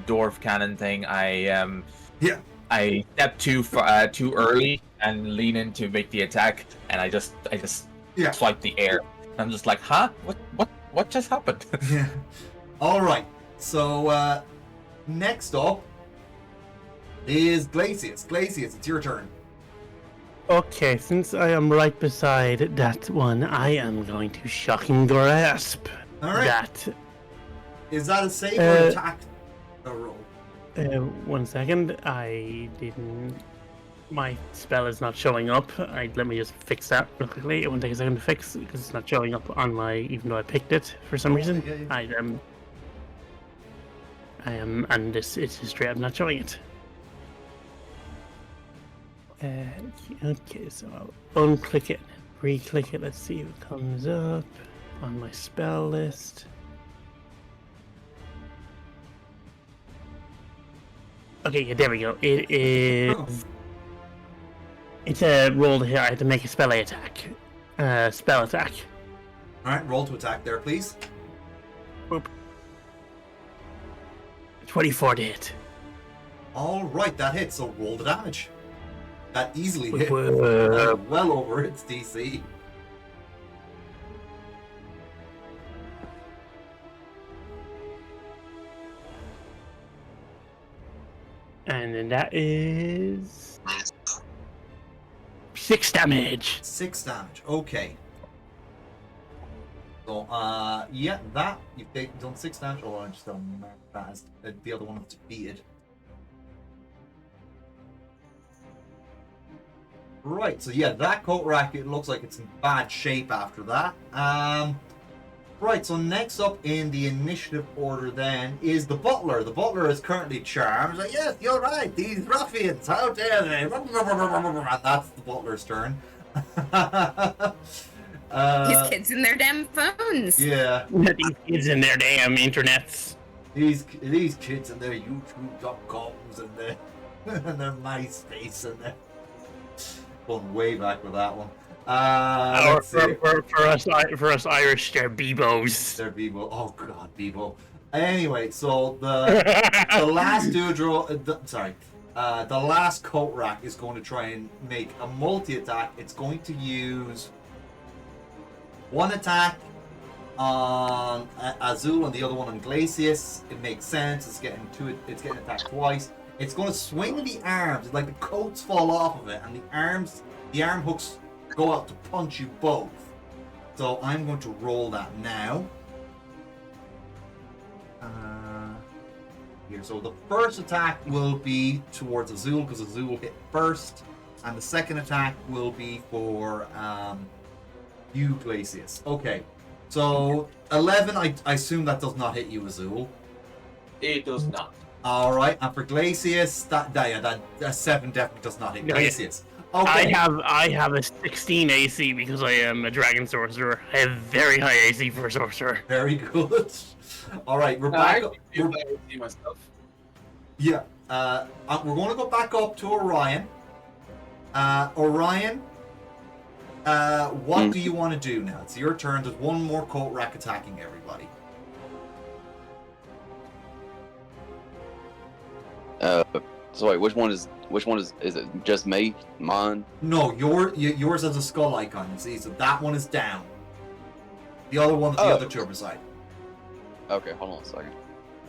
dwarf cannon thing, I step too early and lean in to make the attack, and I just swipe the air. I'm just like, huh? What just happened? Yeah. All right. So next up is Glacius. Glacius, it's your turn. Okay, since I am right beside that one, I am going to shocking grasp. All right. That. Is that a save or attack? Roll. 1 second. I didn't. My spell is not showing up. Let me just fix that real quickly. It won't take a second to fix because it's not showing up on my. Even though I picked it for some reason, Yeah. I am, and it's just straight up not showing it. Okay, so I'll unclick it, re-click it. Let's see if it comes up on my spell list. Okay, yeah, there we go. It is. Oh. It's a roll here. I have to make a spell attack. Spell attack. All right, roll to attack there, please. Boop. 24 to hit. All right, that hits. So roll the damage. That easily hit. Whoa. Well over its DC. And then that is 6 damage. 6 damage. Okay. So, yeah, that you've done 6 damage. Oh, I just don't mark that as the other one that's defeated. Right. So yeah, that coat rack. It looks like it's in bad shape after that. Right. So next up in the initiative order then is the butler. The butler is currently charmed. Like, yes, you're right. These ruffians. How dare they? And that's the butler's turn. These kids and their damn phones. Yeah. These kids and their damn internets. These kids and their YouTube.coms and their and their MySpace and their going way back with that one. For us Irish, they're Bebos. They're Bebo. Oh god, Bebo. Anyway, so the last the last coat rack is going to try and make a multi-attack. It's going to use one attack on Azul and the other one on Glacius. It makes sense. It's getting attacked twice. It's going to swing the arms, like the coats fall off of it, and the arm hooks go out to punch you both. So I'm going to roll that now. Here, so the first attack will be towards Azul because Azul hit first, and the second attack will be for you, Glacius. Okay, so 11. I assume that does not hit you, Azul. It does not. All right, and for Glacius, that 7 definitely does not hit Glacius. Okay. I have a 16 AC because I am a dragon sorcerer. I have very high AC for a sorcerer. Very good. All right, we're No, I back. actually feel I see myself. Yeah. We're going to go back up to Orion. Orion, what do you want to do now? It's your turn. There's one more coat rack attacking everybody. So wait, which one is it just me? Mine? No, yours has a skull icon. You see, so that one is down. The other one, the other two are beside. Okay, hold on a second.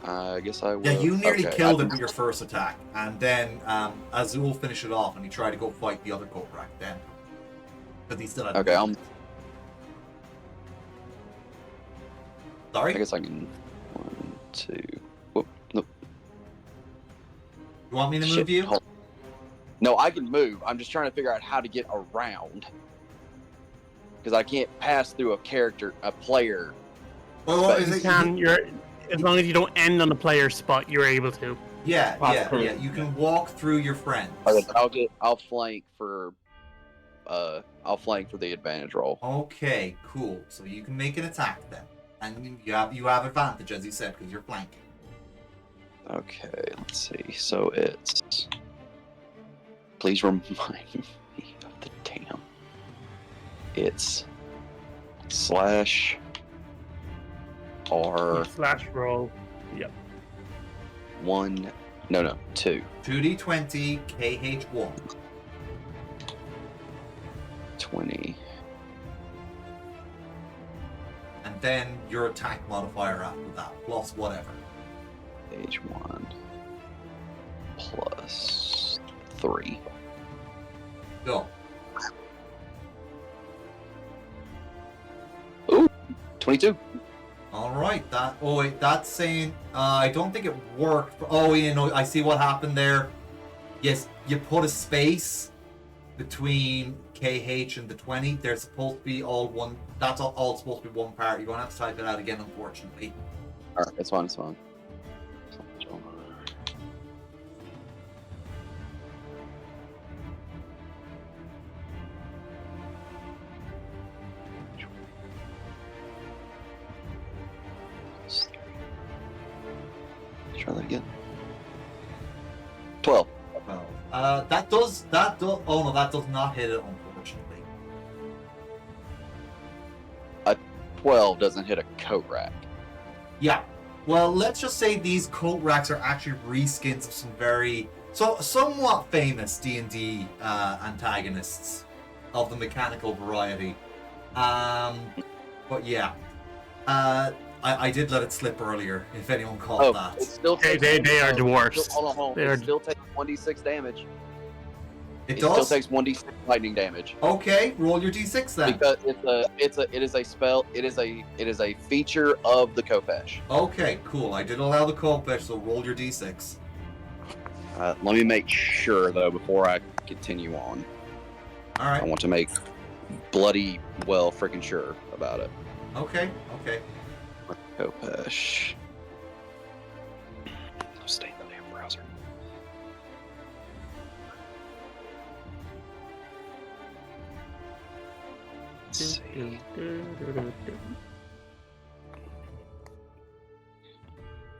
I guess I will. Yeah, you nearly okay, killed it with your first attack, and then Azul finished it off, and he tried to go fight the other coat rack then. But he still had. Okay, Sorry? I guess I can. 1, 2. Whoop, nope. You want me to move Shit, you? hold- No, I can move. I'm just trying to figure out how to get around. Because I can't pass through a player. Well, But is You it, can, as long as you don't end on the player spot, you're able to. yeah. Cool. You can walk through your friends. Okay, I'll flank for the advantage roll. Okay, cool. So you can make an attack then, and you have advantage as you said because you're flanking. Okay, let's see. So it's. Please remind me of the damn. It's slash R Slash roll. Yep. 1. No, 2. 2d20 KH1. 20. And then your attack modifier after that, plus whatever. H1 plus 3. Go. 22. Alright, that's saying, I don't think it worked. Oh, yeah, no, I see what happened there. Yes, you put a space between KH and the 20. They're supposed to be all one, that's all supposed to be one part. You're going to have to type it out again, unfortunately. Alright, it's fine. Try that again. 12. Well, that does, oh no, that does not hit it, unfortunately. 12 doesn't hit a coat rack. Yeah. Well, let's just say these coat racks are actually reskins of some somewhat famous D&D antagonists of the mechanical variety. But yeah. I did let it slip earlier, if anyone caught that. It still takes They are dwarfs. Hold on. They are- It still takes 1d6 damage. It Still does? takes 1d6 lightning damage. Okay, roll your d6 then. Because it is a spell. It is a feature of the Kopesh. Okay, cool. I did allow the Kopesh, so roll your d6. Let me make sure though before I continue on. I Alright. want to make bloody well freaking sure about it. Okay. Kopesh. Stay in the damn browser. Let's see.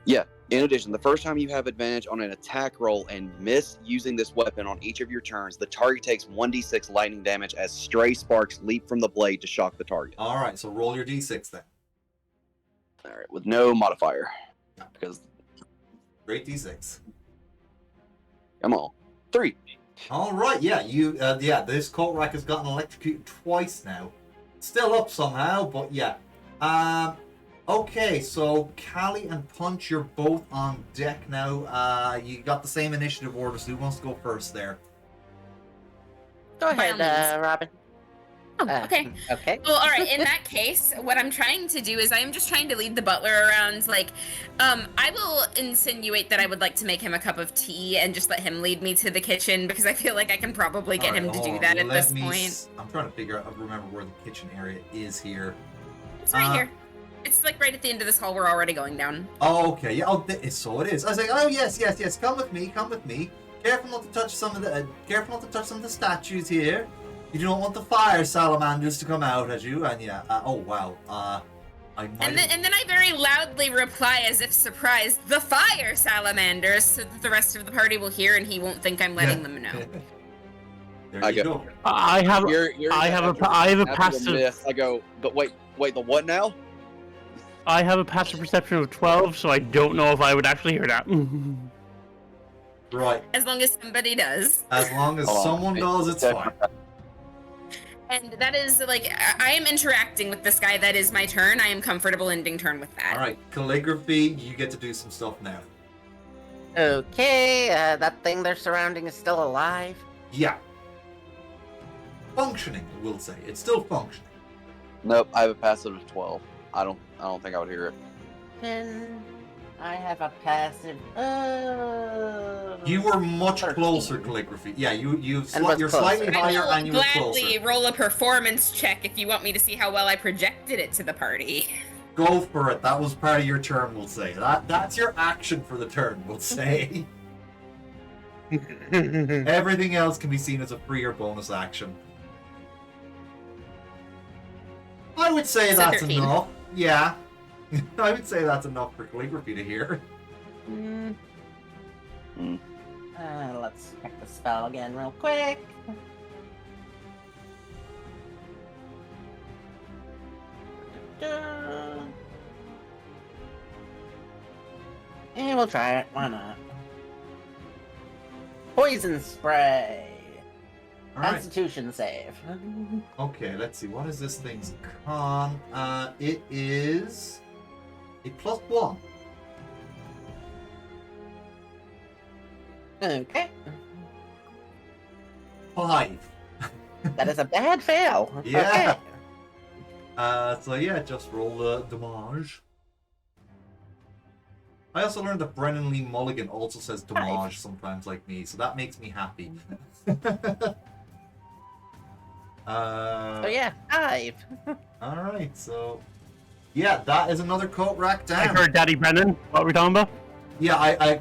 Yeah. In addition, the first time you have advantage on an attack roll and miss using this weapon on each of your turns, the target takes 1d6 lightning damage as stray sparks leap from the blade to shock the target. Alright, so roll your d6 then. Alright, with no modifier. Because, Great d6. come on. 3. Alright, yeah, this coat rack has gotten electrocuted twice now. Still up somehow, but yeah. Okay, so Callie and Punch, you're both on deck now. You got the same initiative order, so who wants to go first there? Go By ahead, all means. Robin. Oh, okay. Okay. Well, all right. In that case, what I'm trying to do is I'm just trying to lead the butler around. Like, I will insinuate that I would like to make him a cup of tea and just let him lead me to the kitchen because I feel like I can probably get him to do that at this point. I'm trying to remember where the kitchen area is here. It's right here. It's like right at the end of this hall we're already going down. Oh, okay. Yeah. Oh, so it is. I was like, oh yes. Come with me. Careful not to touch some of the statues here. You do not want the fire salamanders to come out at you. And yeah, oh wow. I might. And then I very loudly reply, as if surprised, "The fire salamanders," so that the rest of the party will hear, and he won't think I'm letting them know. There you go. I have a passive. I go, but wait, the what now? I have a passive perception of 12, so I don't know if I would actually hear that. Right. As long as somebody does. As long as someone does, it's fine. And that is, like, I am interacting with this guy. That is my turn. I am comfortable ending turn with that. All right, calligraphy. You get to do some stuff now. Okay, that thing they're surrounding is still alive. Yeah. Functioning, we'll say. It's still functioning. Nope, I have a passive of 12. I don't think I would hear it. 10. I have a passive. You were much 13. closer, calligraphy. Yeah, you're closer. slightly I higher will and you were gladly closer. roll a performance check if you want me to see how well I projected it to the party. Go for it. That was part of your turn, we'll say. That's your action for the turn, we'll say. Everything else can be seen as a free or bonus action. I would say So that's 13. enough. Yeah. I would say that's enough for calligraphy to hear. Let's check the spell again real quick. And we'll try it. Why not? Poison spray. All right. Constitution save. Okay, let's see. What is this thing's con? It is a +1. Okay. 5. That is a bad fail. Yeah. Okay. So yeah, just roll the damage. I also learned that Brennan Lee Mulligan also says damage sometimes like me, so that makes me happy. So yeah, 5. Alright, so yeah, that is another coat rack I down. heard Daddy Brennan. What are we talking about? Yeah,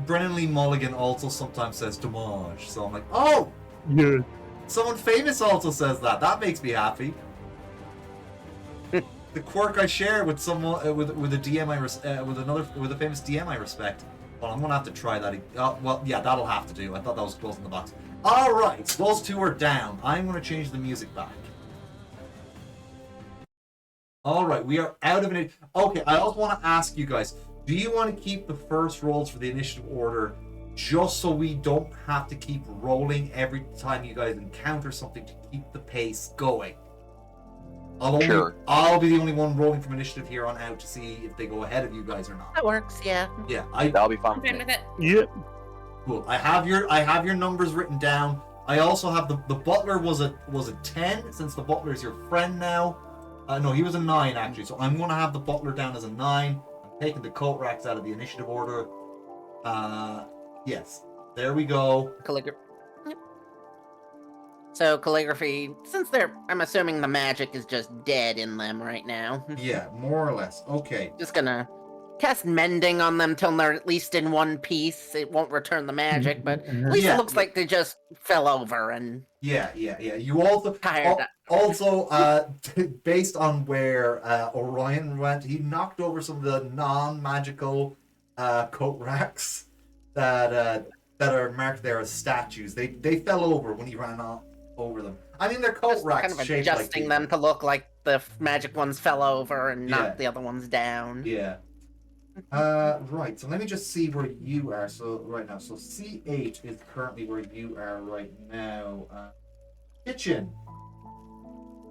Brennan Lee Mulligan also sometimes says damage, so I'm like, oh, Yeah. someone famous also says that. That makes me happy. The quirk I share with someone with a DM with a famous DM I respect. Well, I'm gonna have to try that. Well, yeah, that'll have to do. I thought that was close in the box. All right, those two are down. I'm gonna change the music back. All right, we are out of it. Okay, I also want to ask you guys: do you want to keep the first rolls for the initiative order, just so we don't have to keep rolling every time you guys encounter something to keep the pace going? Sure. I'll be the only one rolling from initiative here on out to see if they go ahead of you guys or not. That works, yeah. Yeah, That'll be fine. I'm fine with it. Yep. Cool. I have your numbers written down. I also have the butler was a 10, since the butler is your friend now. No, he was a 9 actually. So I'm gonna have the butler down as a 9. I'm taking the coat racks out of the initiative order. Yes. There we go. Calligraphy. Yep. So calligraphy, since I'm assuming the magic is just dead in them right now. Yeah, more or less. Okay. Just gonna cast mending on them till they're at least in one piece. It won't return the magic, but at least Yeah. it looks like they just fell over and Yeah. You also tired. based on where Orion went, he knocked over some of the non-magical coat racks that are marked there as statues. They fell over when he ran over them. I mean, they're coat Just racks kind of shaped adjusting like them to look like the magic ones fell over and Yeah. knocked the other ones down. Yeah. Right. So let me just see where you are. So right now, so C8 is currently where you are right now. Kitchen.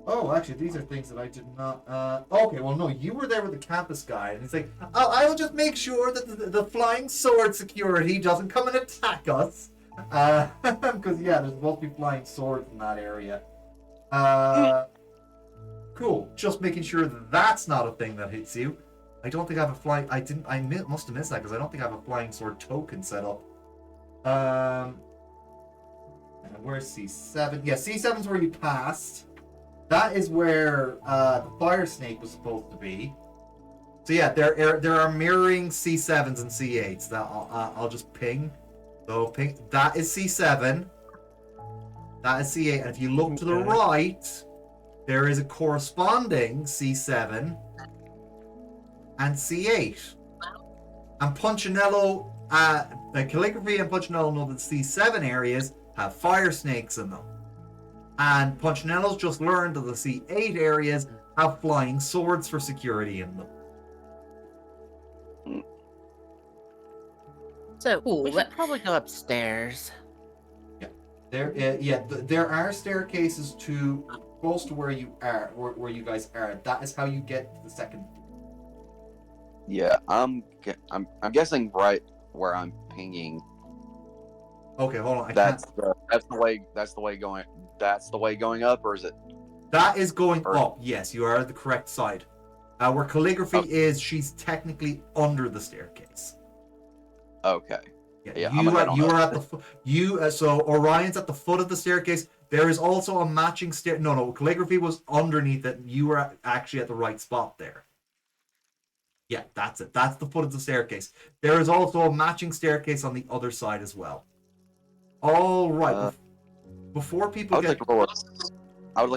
Oh, actually, these are things that I did not. Okay, well, no, you were there with the campus guy, and he's like, "Oh, I will just make sure that the flying sword security doesn't come and attack us." Because yeah, there's supposed to be flying swords in that area. Cool. Just making sure that that's not a thing that hits you. I don't think I have a flying. I must have missed that because I don't think I have a flying sword token set up. And where's C7? Yeah, C7's where you passed. That is where the fire snake was supposed to be. So yeah, there are mirroring C7s and C8s that I'll just ping. So pink, that is C7. That is C8. And if you look to the right, there is a corresponding C7 and C8. And Punchinello, the calligraphy and Punchinello know that C7 areas have fire snakes in them. And Punchinello's just learned that the C8 areas have flying swords for security in them. So Ooh, we should probably go upstairs. There are staircases to close to where you are, where you guys are. That is how you get to the second. Yeah, I'm guessing right where I'm pinging. Okay, hold on. That's the way going up, or is it? That is going up. Yes, you are at the correct side. Where calligraphy is, she's technically under the staircase. Okay. Yeah, you are at the foot. So Orion's at the foot of the staircase. There is also a matching stair. No, calligraphy was underneath it. You were actually at the right spot there. Yeah, that's it. That's the foot of the staircase. There is also a matching staircase on the other side as well. All right. Before people I would like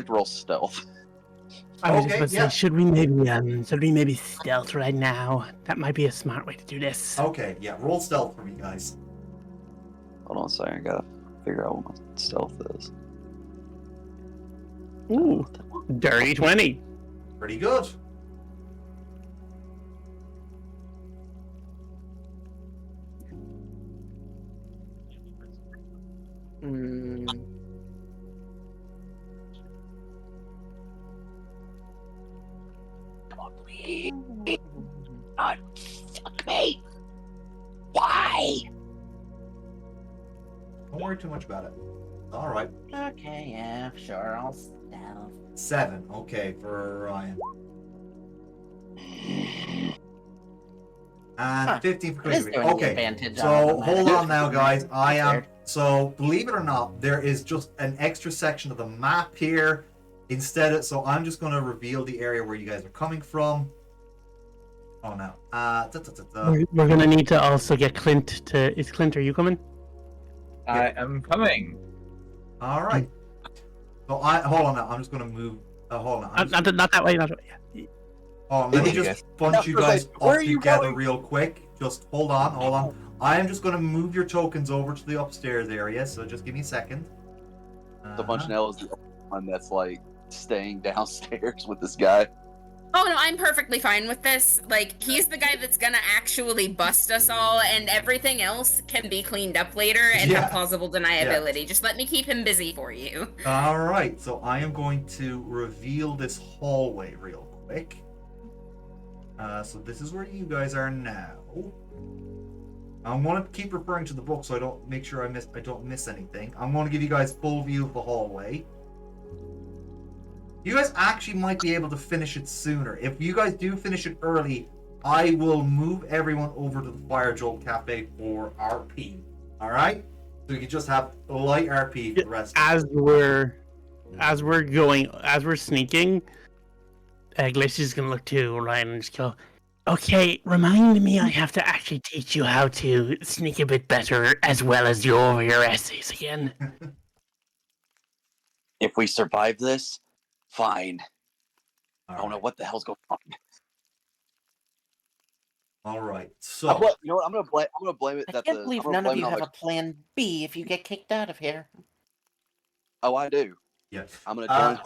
to roll stealth. I was just about to say, should we maybe stealth right now? That might be a smart way to do this. Okay, yeah, roll stealth for me, guys. Hold on a second, I gotta figure out what my stealth is. Ooh, dirty 20. Pretty good. Not fuck me. Why? Don't worry too much about it. All right. Okay, yeah, sure. I'll stealth. 7. Okay, for Ryan. And 15 for Chris. Okay. So hold on now, guys. I am. So believe it or not, there is just an extra section of the map here. So I'm just going to reveal the area where you guys are coming from. Oh no. We're gonna need to also get Clint to. Is Clint? Are you coming? I am coming. All right. So hold on now. I'm just going to move. Hold on. Not that way. Not that way. Oh, let me just bunch you guys up together real quick. Just hold on. I am just going to move your tokens over to the upstairs area, so just give me a second. The Punchinello is the only one that's like staying downstairs with this guy. Oh no, I'm perfectly fine with this. Like, he's the guy that's gonna actually bust us all, and everything else can be cleaned up later and have plausible deniability. Yeah. Just let me keep him busy for you. All right, so I am going to reveal this hallway real quick. So this is where you guys are now. I want to keep referring to the book so I don't make sure I don't miss anything. I'm going to give you guys full view of the hallway. You guys actually might be able to finish it sooner. If you guys do finish it early, I will move everyone over to the Fire Jolt Cafe for RP. All right? So you can just have light RP for the rest. As we're sneaking, Glacier's gonna look to Ryan and just go, "Okay, remind me. I have to actually teach you how to sneak a bit better, as well as do over your essays again." If we survive this, fine. All I don't know what the hell's going on. All right, so you know what? I'm gonna blame it. I can't believe none of you have a plan B if you get kicked out of here. Oh, I do. Yeah, I'm gonna join.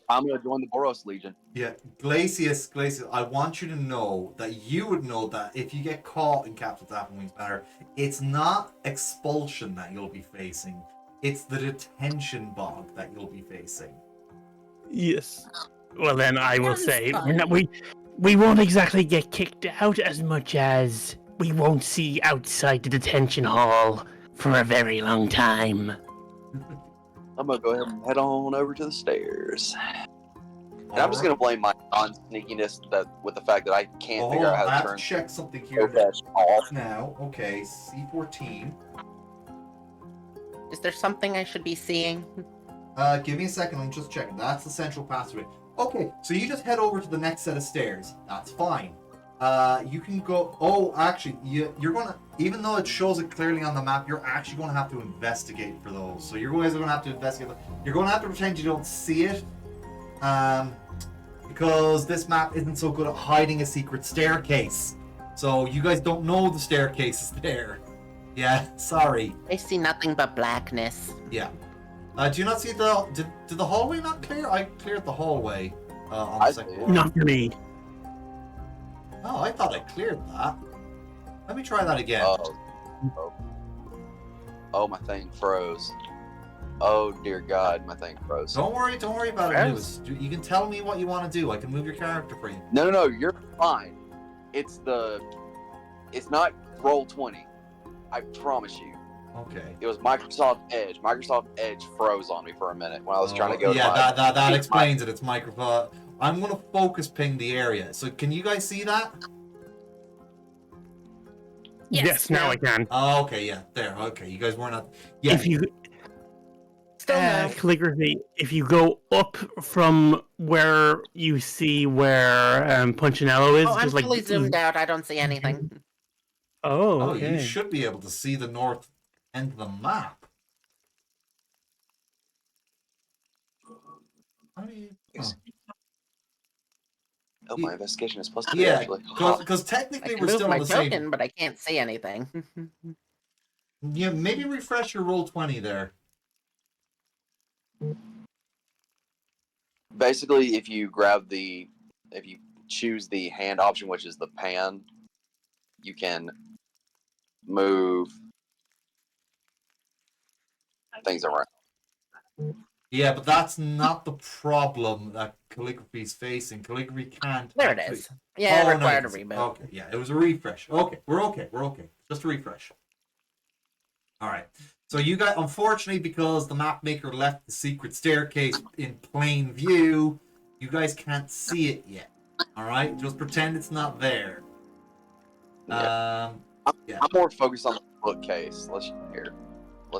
I'm gonna join the Boros Legion. Yeah, Glacius, I want you to know that you would know that if you get caught in Captain's Applebee's Banner, it's not expulsion that you'll be facing; it's the detention bog that you'll be facing. Yes. Well, then I will say we won't exactly get kicked out as much as we won't see outside the detention hall for a very long time. I'm gonna go ahead and head on over to the stairs. And I'm just gonna blame my non-sneakiness with the fact that I can't figure out how to turn. Check something here off now. Okay, C14. Is there something I should be seeing? Give me a second. I'm just checking. That's the central passageway. Okay, so you just head over to the next set of stairs. That's fine. You can go. Oh, actually, you're gonna. Even though it shows it clearly on the map, you're actually gonna have to investigate for those. So you guys are gonna have to investigate. You're gonna have to pretend you don't see it, because this map isn't so good at hiding a secret staircase. So you guys don't know the staircase is there. Yeah, sorry. I see nothing but blackness. Yeah. Do you not see the? Did the hallway not clear? I cleared the hallway on the second floor. Not for me. Oh, I thought I cleared that. Let me try that again. Oh, my thing froze. Oh dear God, my thing froze. Don't worry about it, Anubis. You can tell me what you want to do. I can move your character for you. No, you're fine. It's not Roll20. I promise you. Okay. It was Microsoft Edge. Microsoft Edge froze on me for a minute when I was trying to go. Yeah, that explains it. It's Microsoft. I'm gonna focus ping the area. So can you guys see that? Yes, now I can. Oh, okay, yeah, there. Okay, you guys weren't up. Yeah. If you Still no. calligraphy, if you go up from where you see where Punchinello is, Oh, I'm just like fully zoomed out. I don't see anything. Oh, Oh, okay. you should be able to see the north end of the map. How do you? Oh, my investigation is +2 Yeah, actually. because I technically can we're move still my on the same. token, but I can't see anything. Yeah, maybe refresh your Roll20 there. Basically, if you choose the hand option, which is the pan, you can move things around. Yeah, but that's not the problem that calligraphy's facing. Calligraphy can't. There it actually- is. Yeah, Oh, it no, required a you can see- reboot. Okay, yeah, it was a refresh. Okay, we're okay. Just a refresh. All right. So you got, unfortunately, because the map maker left the secret staircase in plain view, you guys can't see it yet. All right, just pretend it's not there. Yeah. Yeah. I'm more focused on the bookcase. Let's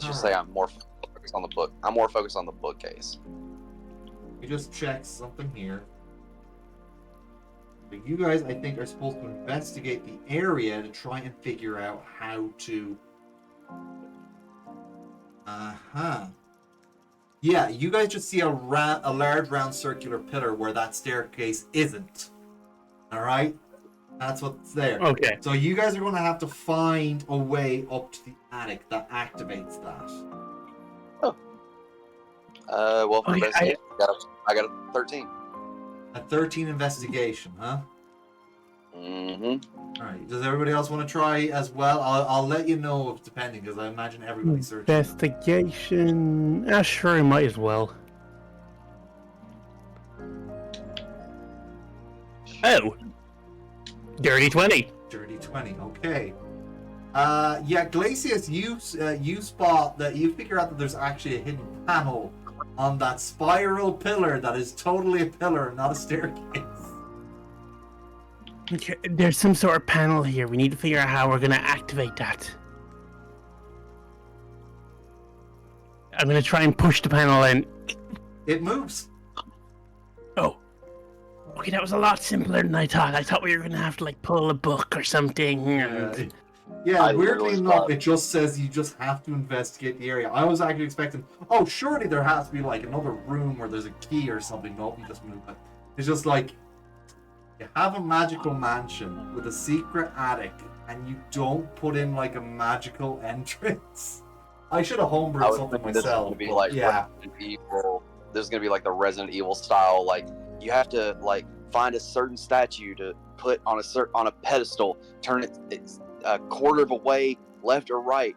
just say I'm more focused on the book. I'm more focused on the bookcase. We just check something here. But you guys, I think, are supposed to investigate the area to try and figure out how to. Yeah, you guys just see a large round circular pillar where that staircase isn't. All right, that's what's there. Okay. So you guys are going to have to find a way up to the attic that activates that. Well, for Okay, investigation, I got a 13. A 13 investigation, huh? Mm-hmm. All right. Does everybody else want to try as well? I'll let you know if depending, because I imagine everybody's searching. Investigation. Sure, I might as well. Oh. Dirty 20. Dirty 20. Okay. Yeah, Glacius, you spot that you figure out that there's actually a hidden panel on that spiral pillar that is totally a pillar, not a staircase. Okay, there's some sort of panel here. We need to figure out how we're gonna activate that. I'm gonna try and push the panel in. It moves. Oh. Okay, that was a lot simpler than I thought. I thought we were gonna have to like pull a book or something. Yeah, I weirdly literally enough, thought- it just says you just have to investigate the area. I was actually expecting, oh, surely there has to be like another room where there's a key or something. Nope, you just move it. It's just like, you have a magical mansion with a secret attic, and you don't put in like a magical entrance. I should have I homebrewed was something thinking this is myself. gonna be but like yeah. Resident Evil. This is gonna be like the Resident Evil style. Like you have to like find a certain statue to put on a pedestal. Turn it's a quarter of a way left or right.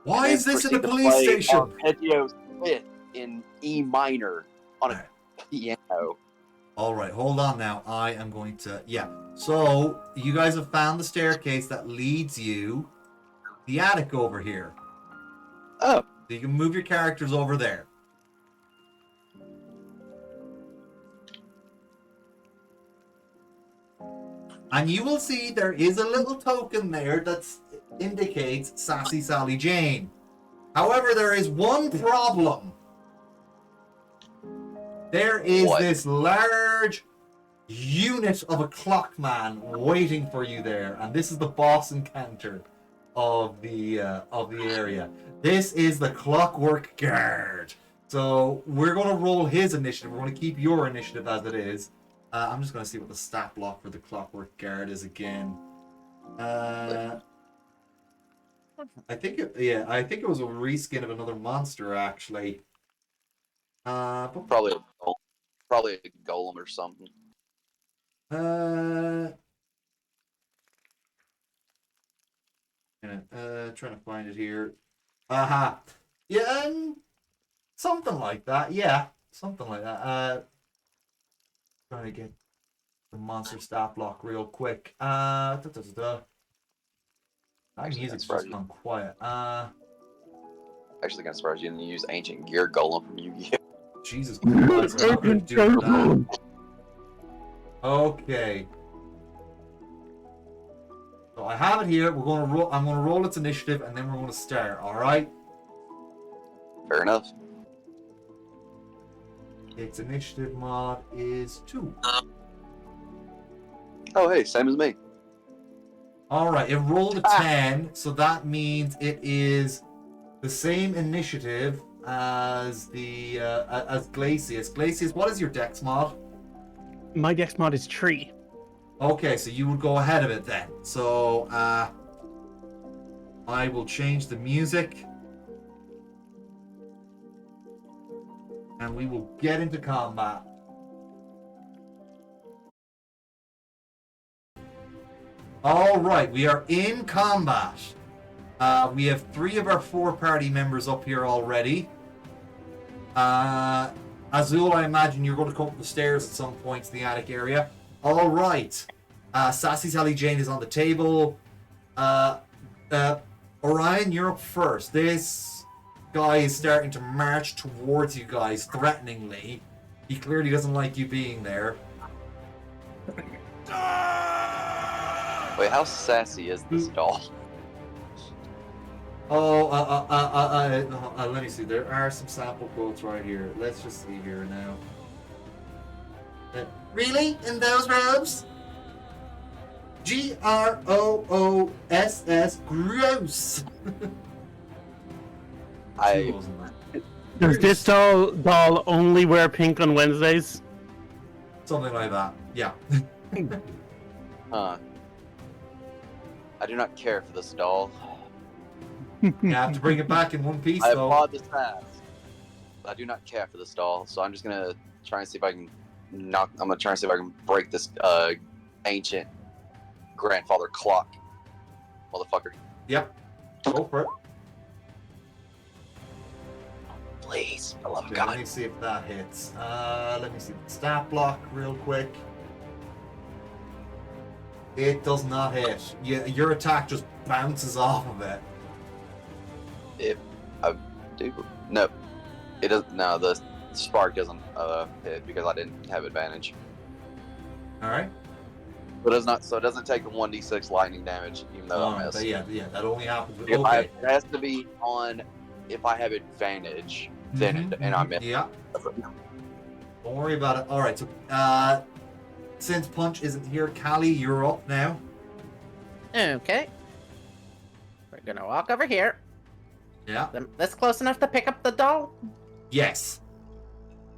Why and is then this in a proceed to police play station? Arpeggio's Fifth in E minor on a piano. All right, hold on now. I am going to, yeah. So you guys have found the staircase that leads you the attic over here. Oh, So you can move your characters over there. And you will see there is a little token there that indicates Sassy Sally Jane. However, there is one problem. There is What? this large unit of a clockman waiting for you there, and this is the boss encounter of the area. This is the Clockwork Guard. So we're going to roll his initiative. We're going to keep your initiative as it is. I'm just going to see what the stat block for the Clockwork Guard is again. I think it was a reskin of another monster actually. But Probably a golem or something. Trying to find it here. Aha. Yeah, something like that. Yeah, something like that. Trying to get the monster stat block real quick. My music's just gone quiet. Actually, kind of surprised you didn't use Ancient Gear Golem from Yu-Gi-Oh! Jesus Christ, I'm not gonna do that. Okay. So I have it here. I'm gonna roll its initiative, and then we're gonna start. All right. Fair enough. Its initiative mod is 2. Oh, hey, same as me. All right. It rolled a 10, so that means it is the same initiative as the as Glacius. Glacius, what is your dex mod? My dex mod is 3. Okay, so you would go ahead of it then. So I will change the music. And we will get into combat. Alright, we are in combat. We have 3 of our 4 party members up here already. Azul, I imagine you're going to come up the stairs at some point to the attic area. Alright. Sassy Sally Jane is on the table. Orion, you're up first. This guy is starting to march towards you guys threateningly. He clearly doesn't like you being there. Wait, how sassy is this doll? Let me see. There are some sample quotes right here. Let's just see here now. Really? In those robes? GROOSS. Gross. Does this doll only wear pink on Wednesdays? Something like that. Yeah. I do not care for this doll. You have to bring it back in one piece, I though. applaud this task. I do not care for this doll, so I'm just gonna try and see if I can break this ancient grandfather clock, motherfucker. Yep. Go for it. Please, I love Okay, God. let me see if that hits. Let me see the stat block real quick. It does not hit. Your attack just bounces off of it. If I do, no, it doesn't. No, the spark doesn't hit because I didn't have advantage. All right. But it's not. So it doesn't take the 1d6 lightning damage, even though I miss. Yeah, that only happens with. If it has to be on. If I have advantage, then and I miss. Yeah. Don't worry about it. All right. So, since Punch isn't here, Callie, you're up now. Okay. We're gonna walk over here. Yeah. That's close enough to pick up the doll. Yes.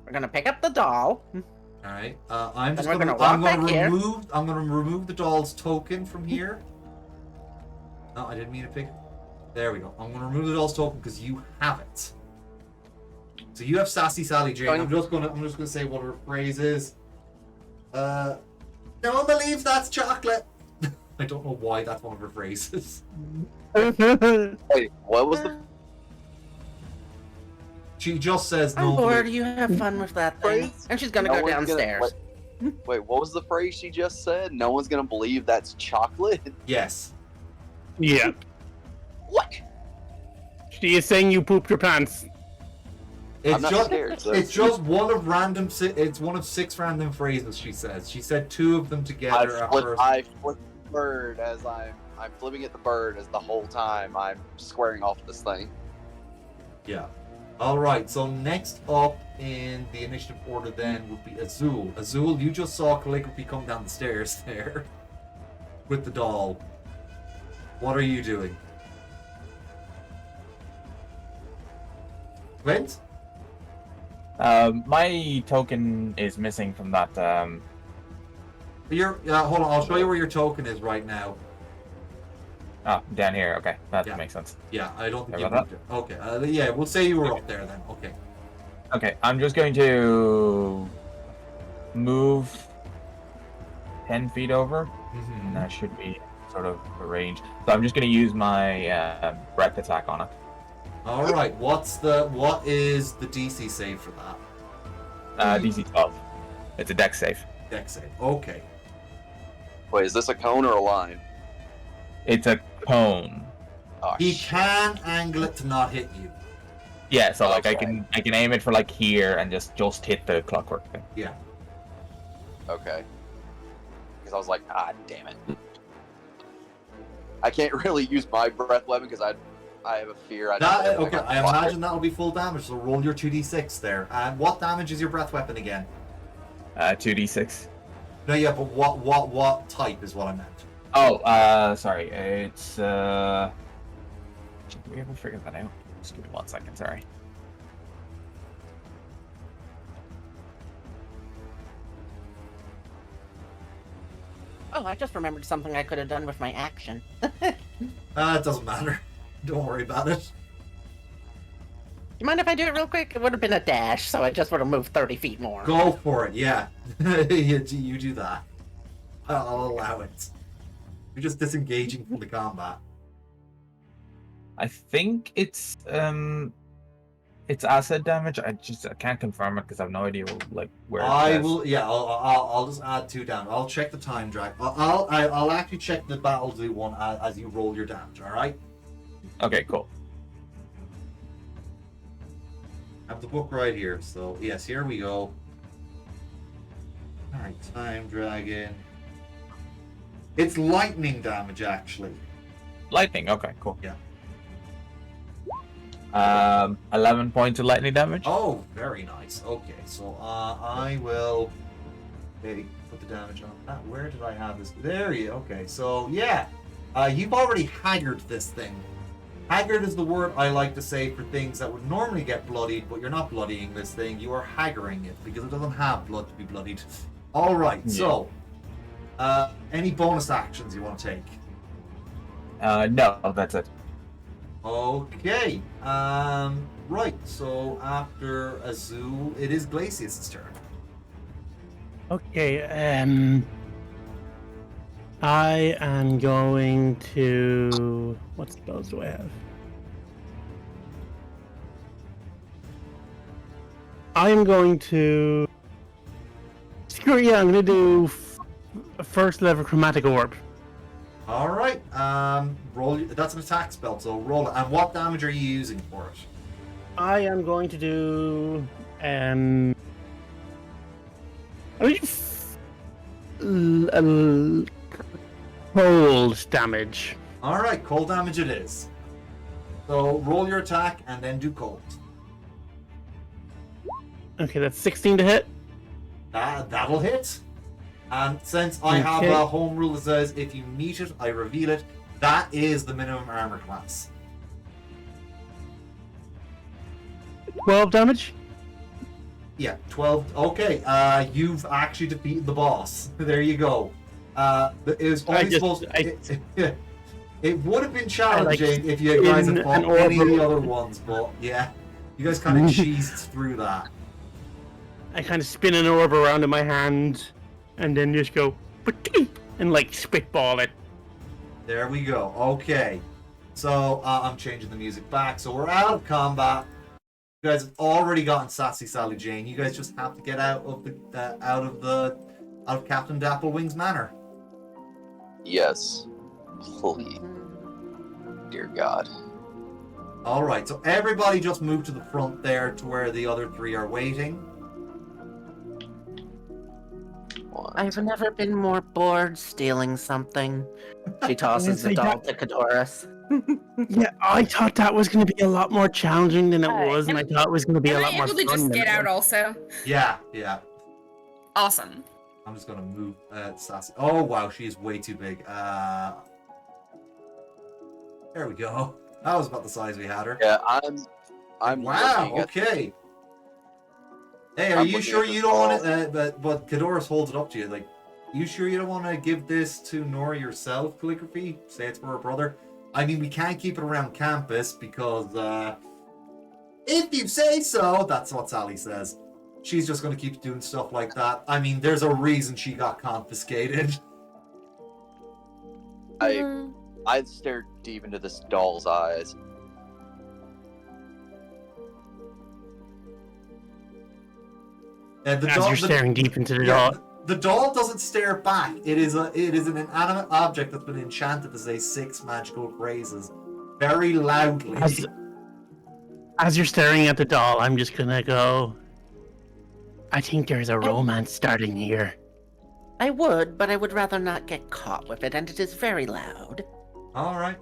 We're gonna pick up the doll. All right. I'm just Then we're gonna gonna walk back here. I'm gonna remove the doll's token from here. No, I didn't mean to pick it. There we go. I'm gonna remove the doll's token because you have it. So you have Sassy Sally Jane. I'm just gonna say what her phrase is. No one believes that's chocolate. I don't know why that's one of her phrases. Wait, what was the She just says I'm no. bored. You have fun with that thing. Phrase? And she's gonna No go one's downstairs. Wait, what was the phrase she just said? No one's gonna believe that's chocolate. Yes. Yeah. What? She is saying you pooped your pants. It's I'm not just scared. So it's just one of random. It's one of 6 random phrases she says. She said 2 of them together at first. I flip the bird as I'm flipping at the bird as the whole time I'm squaring off this thing. Yeah. All right, so next up in the initiative order then would be Azul. Azul, you just saw Calligraphy come down the stairs there with the doll. What are you doing? Clint? My token is missing from that. Hold on, I'll show you where your token is right now. Oh, down here. Okay, that Yeah. makes sense. Yeah, I don't think Sorry you about moved it. Okay, yeah, we'll say you were up there then. Okay. Okay, I'm just going to move 10 feet over, and that should be sort of the range. So I'm just going to use my breath attack on it. All right, what is the DC save for that? DC 12. It's a dex save. Dex save. Okay. Wait, is this a cone or a line? It's a cone. Oh, He shit. can angle it to not hit you. Yeah, so like Okay. I can aim it for like here and just hit the clockwork thing. Yeah. Okay. Because I was like, damn it. I can't really use my breath weapon because I have a fear. Okay, I imagine that'll be full damage, so roll your 2d6 there. And what damage is your breath weapon again? 2d6. No, yeah, but what type is what I meant. Oh, sorry. It's did we ever figure that out? Just give me 1 second, sorry. Oh, I just remembered something I could have done with my action. It doesn't matter. Don't worry about it. Do you mind if I do it real quick? It would have been a dash, so I just would have moved 30 feet more. Go for it, yeah. you do that. I'll allow it. You're just disengaging from the combat. I think it's acid damage. I can't confirm it because I have no idea like where. I'll just add 2 down. I'll check the time drag. I'll actually check the battle do one as you roll your damage. All right. Okay, cool. I have the book right here. So yes, here we go. All right, time dragon. It's lightning damage actually. Lightning. Okay, cool. Yeah. 11 points of lightning damage. Oh, very nice. Okay, so I will maybe put the damage on that. Where did I have this? There you. Okay, so yeah, you've already haggard this thing. Haggard is the word I like to say for things that would normally get bloodied, but you're not bloodying this thing. You are haggering it because it doesn't have blood to be bloodied. All right. Yeah. So, any bonus actions you want to take? No, that's it. Okay. Right. So after Azul, it is Glacius' turn. Okay, I am going to... What spells do I have? I am going to... Screw it, yeah, I'm going to do a first level chromatic orb. All right. Roll. That's an attack spell. So roll it. And what damage are you using for it? I am going to do... cold damage. All right. Cold damage it is. So roll your attack and then do cold. Okay, that's 16 to hit. That'll hit. And since I have a home rule that says if you meet it, I reveal it, that is the minimum armor class. 12 damage. Yeah, 12. Okay, you've actually defeated the boss. There you go. It was only it would have been challenging if you guys had fought any of the other ones, but yeah, you guys kind of cheesed through that. I kind of spin an orb around in my hand, and then just go and like spitball it. There we go. Okay, so I'm changing the music back. So we're out of combat. You guys have already gotten Sassy Sally Jane. You guys just have to get out of Captain Dapplewing's manor. Yes. Please. Dear God. All right. So everybody just move to the front there, to where the other 3 are waiting. I've never been more bored stealing something. She tosses the doll to Cadoris. Yeah, I thought that was going to be a lot more challenging than it was, and I thought it was going to be Am a I lot more able fun to just than get it out was. also? Yeah. Awesome. I'm just gonna move Sassy. Oh wow, she is way too big. There we go. That was about the size we had her. Yeah, I'm wow. looking at Okay. Hey, are I'm you looking sure at this you don't want ball. it? But Kadoris holds it up to you. Like, you sure you don't want to give this to Nora yourself? Calligraphy. Say it's for her brother. I mean, we can't keep it around campus because if you say so, that's what Sally says. She's just going to keep doing stuff like that. I mean, there's a reason she got confiscated. I stared deep into this doll's eyes. You're staring deep into the doll. The doll doesn't stare back. It is an inanimate object that's been enchanted to say 6 magical phrases very loudly. As you're staring at the doll, I'm just gonna go. I think there's a romance starting here. I would, but I would rather not get caught with it, and it is very loud. All right.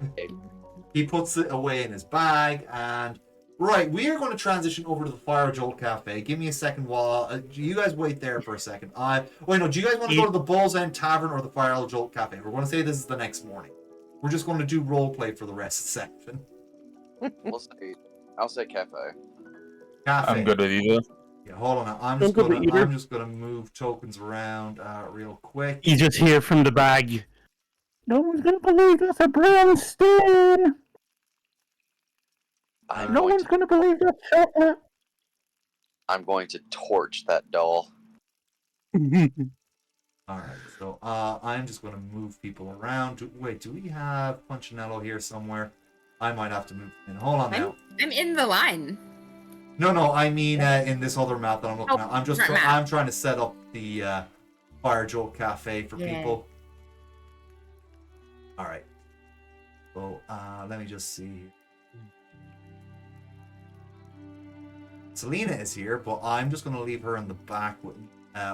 He puts it away in his bag, and right, we are going to transition over to the Fire Jolt Cafe. Give me a second while you guys wait there for a second. Wait, no. Do you guys want to go to the Bull's End Tavern or the Fire Jolt Cafe? We're going to say this is the next morning. We're just going to do role play for the rest of the section. I'll say cafe. Cafe. I'm good with either. Yeah, hold on. I'm just gonna move tokens around real quick. You just hear from the bag. No one's gonna believe that's a brownstone. No one's gonna believe that's chocolate. I'm going to torch that doll. Alright, so I'm just gonna move people around. Wait, do we have Punchinello here somewhere? I might have to move in. Hold on now. I'm in the line. No, I mean in this other map that I'm looking at. I'm trying to set up the Fire Jolt Cafe for people. Alright. So let me just see. Selena is here, but I'm just gonna leave her in the back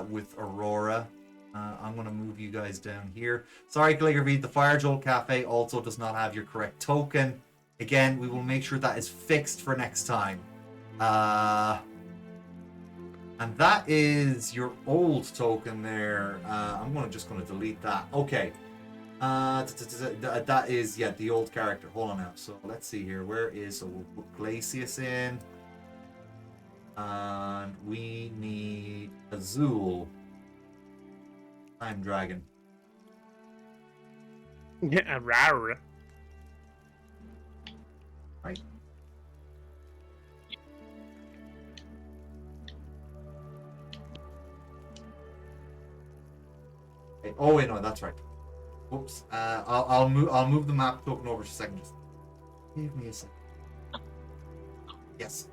with Aurora. I'm gonna move you guys down here. Sorry, Calligraphy, the Fire Jolt Cafe also does not have your correct token. Again, we will make sure that is fixed for next time. And that is your old token there. I'm just gonna delete that. Okay. That is the old character. Hold on now. So let's see here. So we'll put Glacius in. And we need Azul. Time Dragon. Yeah, rawr. Right. Okay. Oh wait, no, that's right. Whoops. I'll move the map token over a second. Just give me a second. Yes.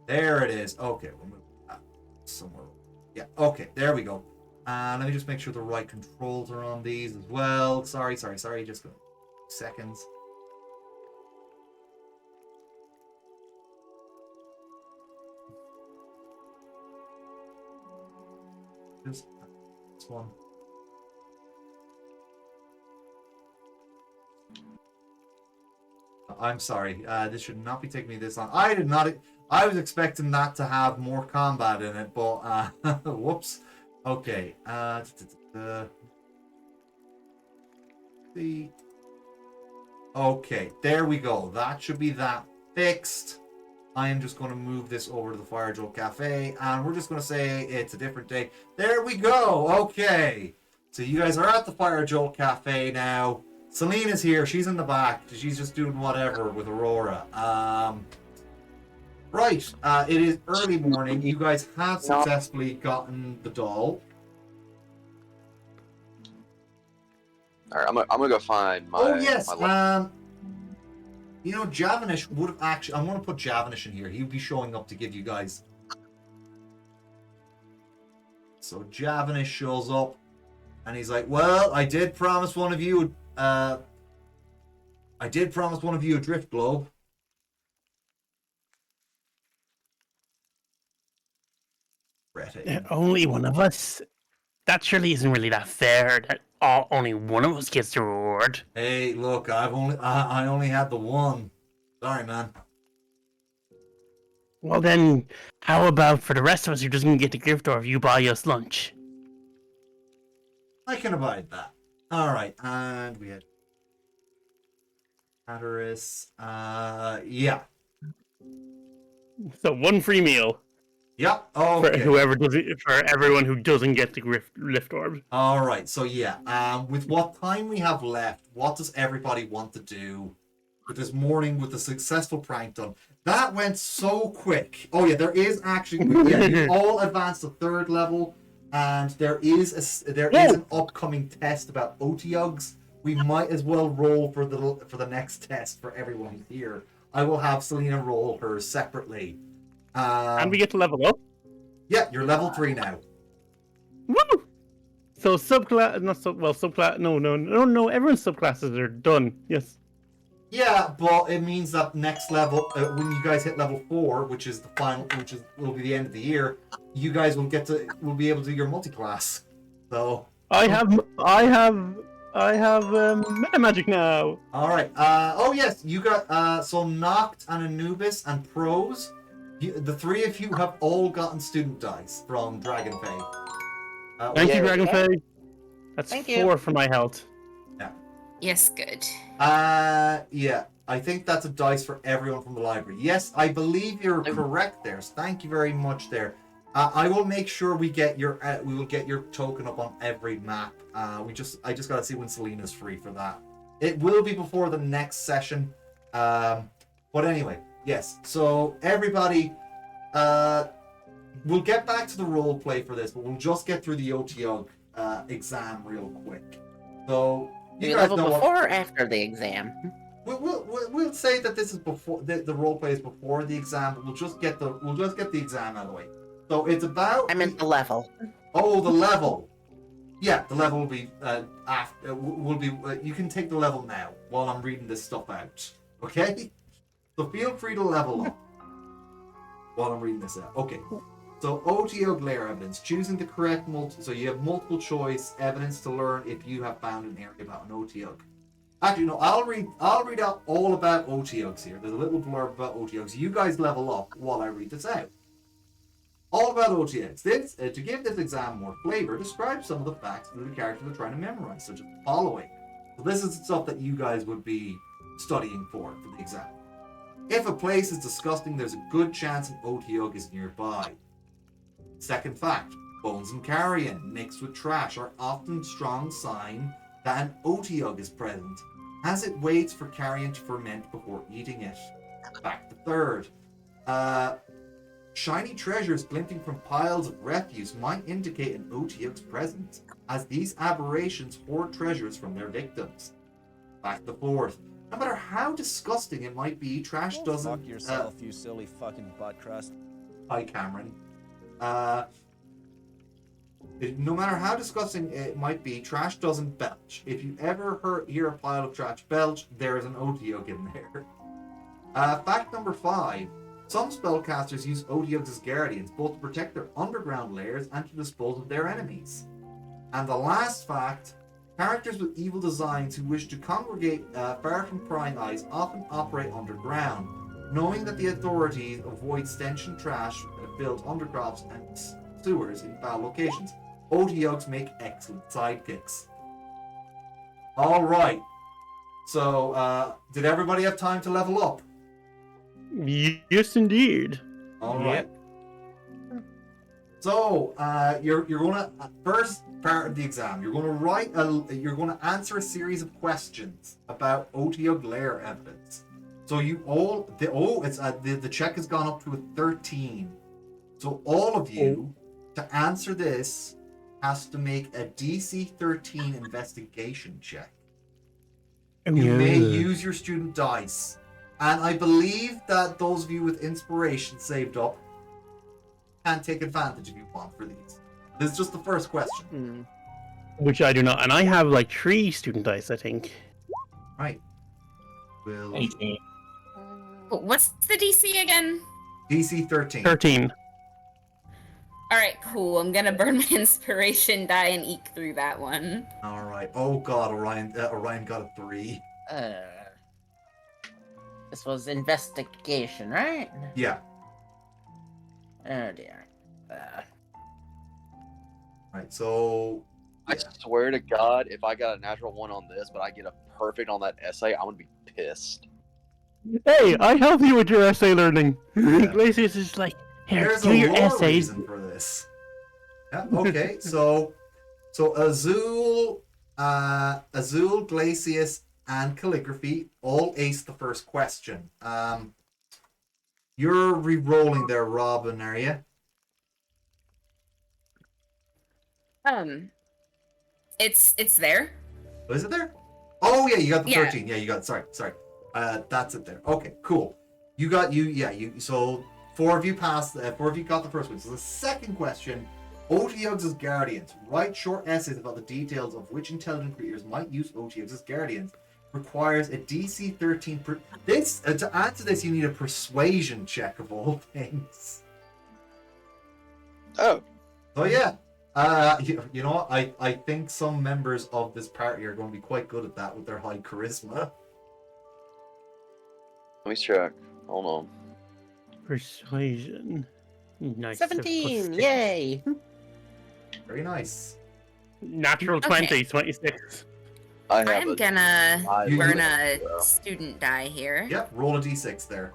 There it is. Okay, we'll move that somewhere. Yeah. Okay, there we go. Let me just make sure the right controls are on these as well. Sorry. Just go seconds. Just this one. I'm sorry. This should not be taking me this long. I was expecting that to have more combat in it, but whoops. Okay. Okay, there we go. That should be that fixed. I am just going to move this over to the Fire Jolt Cafe, and we're just going to say it's a different day. There we go. Okay. So you guys are at the Fire Jolt Cafe now. Selena's here. She's in the back. She's just doing whatever with Aurora. Right. It is early morning. You guys have successfully gotten the doll. All right, I'm gonna go find my. Oh yes. My Javanish would have actually. I'm going to put Javanish in here. He would be showing up to give you guys. So Javanish shows up, and he's like, "Well, I did promise one of you. I did promise one of you a drift globe." Only one of us. that surely isn't really that fair that only one of us gets the reward. Hey, look, I only had the one. Sorry, man. Well then, how about for the rest of us who doesn't get the Gryffindor, you buy us lunch? I can abide that. All right, and we had Hatteras. Yeah. So one free meal Yep. for Okay. whoever does it, for everyone who doesn't get the lift orb. All right. So yeah. With what time we have left, what does everybody want to do with this morning with the successful prank done? That went so quick. Oh yeah, there is actually. Yeah, you all advanced to 3rd level, and there is an upcoming test about Otyugs. We might as well roll for the next test for everyone here. I will have Selena roll hers separately. And we get to level up. Yeah, you're level 3 now. Woo! So subclass, not sub. Well, subclass. No. Everyone's subclasses are done. Yes. Yeah, but it means that next level, when you guys hit level 4, which is the final, will be the end of the year, you guys will be able to do your multi-class. So I have meta magic now. all right. Oh yes, you got so Noct and Anubis and Pros. The 3 of you have all gotten student dice from Dragonfey. Thank you, Yeah. Dragonfey. That's Thank 4 you. for my health. Yes, good. Yeah, I think that's a dice for everyone from the library. Yes, I believe you're correct there. So thank you very much there. I will make sure we will get your token up on every map. I just gotta see when Selena's free for that. It will be before the next session. But anyway, yes. So everybody, we'll get back to the role play for this, but we'll just get through the OTO exam real quick. So Do you you guys level know what. before or after the exam? We'll say that this is before the role play is before the exam. But we'll just get the exam out of the way. So it's about. I meant the level. Oh, the level. Yeah, the level will be after. Will be. You can take the level now while I'm reading this stuff out. Okay. So feel free to level up while I'm reading this out. Okay. So OTO glare evidence. Choosing the correct so you have multiple choice evidence to learn if you have found an area about an OTO. Actually, no, I'll read out all about OTOs here. There's a little blurb about OTOs. You guys level up while I read this out. All about OTOs. This, to give this exam more flavor, describe some of the facts that the characters are trying to memorize, such as the following. So this is the stuff that you guys would be studying for the exam. If a place is disgusting, there's a good chance an OTO is nearby. Second fact, bones and carrion mixed with trash are often a strong sign that an OTO is present, as it waits for carrion to ferment before eating it. Fact the third, shiny treasures glinting from piles of refuse might indicate an OTO's presence, as these aberrations hoard treasures from their victims. Fact the fourth, no matter how disgusting it might be, trash doesn't... Fuck yourself, you silly fucking butt crust. Hi, Cameron. No matter how disgusting it might be, trash doesn't belch. If you ever hear a pile of trash belch, there is an OTO in there. Fact number 5. Some spellcasters use OTOs as guardians, both to protect their underground layers and to dispose of their enemies. And the last fact, characters with evil designs who wish to congregate far from prying eyes often operate underground, knowing that the authorities avoid stench and trash filled undercrofts and sewers in foul locations. OTOs make excellent sidekicks. Alright. So, did everybody have time to level up? Yes, indeed. Alright. So, you're gonna, first part of the exam, you're gonna answer a series of questions about OTO glare evidence. So you all, the check has gone up to a 13. So all of you, to answer this, has to make a DC 13 investigation check. You may use your student dice. And I believe that those of you with inspiration saved up can take advantage if you want for these. This is just the first question. Which I do not. And I have like 3 student dice, I think. Right. Will 18. What's the DC again? DC 13. 13. All right, cool. I'm gonna burn my inspiration die and eke through that one. All right. Oh God, Orion got a 3. This was investigation, right? Yeah. Oh dear. Right. So. I swear to God, if I got a natural 1 on this, but I get a perfect on that essay, I'm gonna be pissed. Hey, I help you with your essay learning. Glacius is like, here, There's do a your lore essays. reason for this. Yeah. Okay. So Azul, Glacius, and Calligraphy all aced the first question. You're re-rolling there, Robin, are you? It's there. Is it there? Oh yeah, you got the Yeah. 13. Yeah, you got. Sorry. That's it there. Okay, cool. You got you. So 4 of you passed. 4 of you got the first one. So the second question. Otyugs as guardians. Write short essays about the details of which intelligent creatures might use Otyugs as guardians. Requires a DC 13. To answer this, you need a persuasion check of all things. Oh. So yeah. You know what? I think some members of this party are going to be quite good at that with their high charisma. Let me check. Hold on. Persuasion. Nice. 17! Yay! Very nice. Natural 20, 26. I'm gonna You- burn a student die here. Yep, roll a d6 there.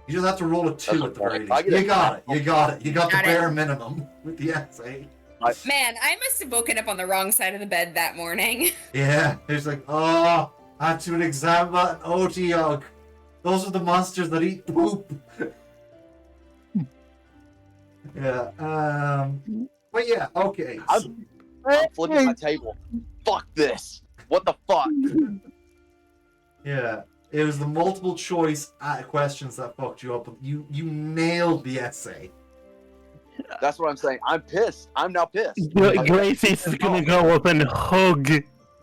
You just have to roll a 2 That's at the very okay. I least. get You got it. You got it. You got the Got it. bare minimum with the essay. Man, I must have woken up on the wrong side of the bed that morning. Yeah, it's like, oh, I have to examine an Otyug. Those are the monsters that eat poop. Yeah. But yeah, okay. I'm flipping my table. Fuck this. What the fuck? Yeah, it was the multiple choice questions that fucked you up. You nailed the essay. That's what I'm saying. I'm pissed. I'm now pissed. Glacius is gonna go up and hug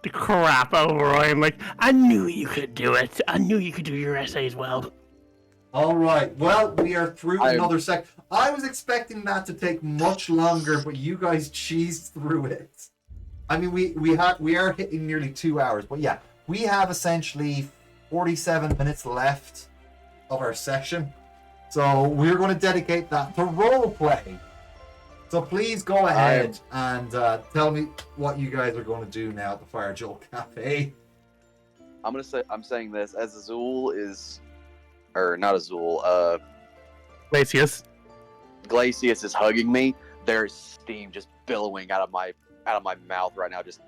the crap out of Orion. Like, I knew you could do it. I knew you could do your essays well. All right. Well, we are through another sec. I was expecting that to take much longer, but you guys cheesed through it. I mean, we are hitting nearly 2 hours, but yeah, we have essentially 47 minutes left of our session, so we're going to dedicate that to role play. So please go ahead and tell me what you guys are going to do now at the Fire Joel Cafe. I'm saying this as Azul is, or not Azul. Glacius. Glacius is hugging me. There's steam just billowing out of my mouth right now. Just,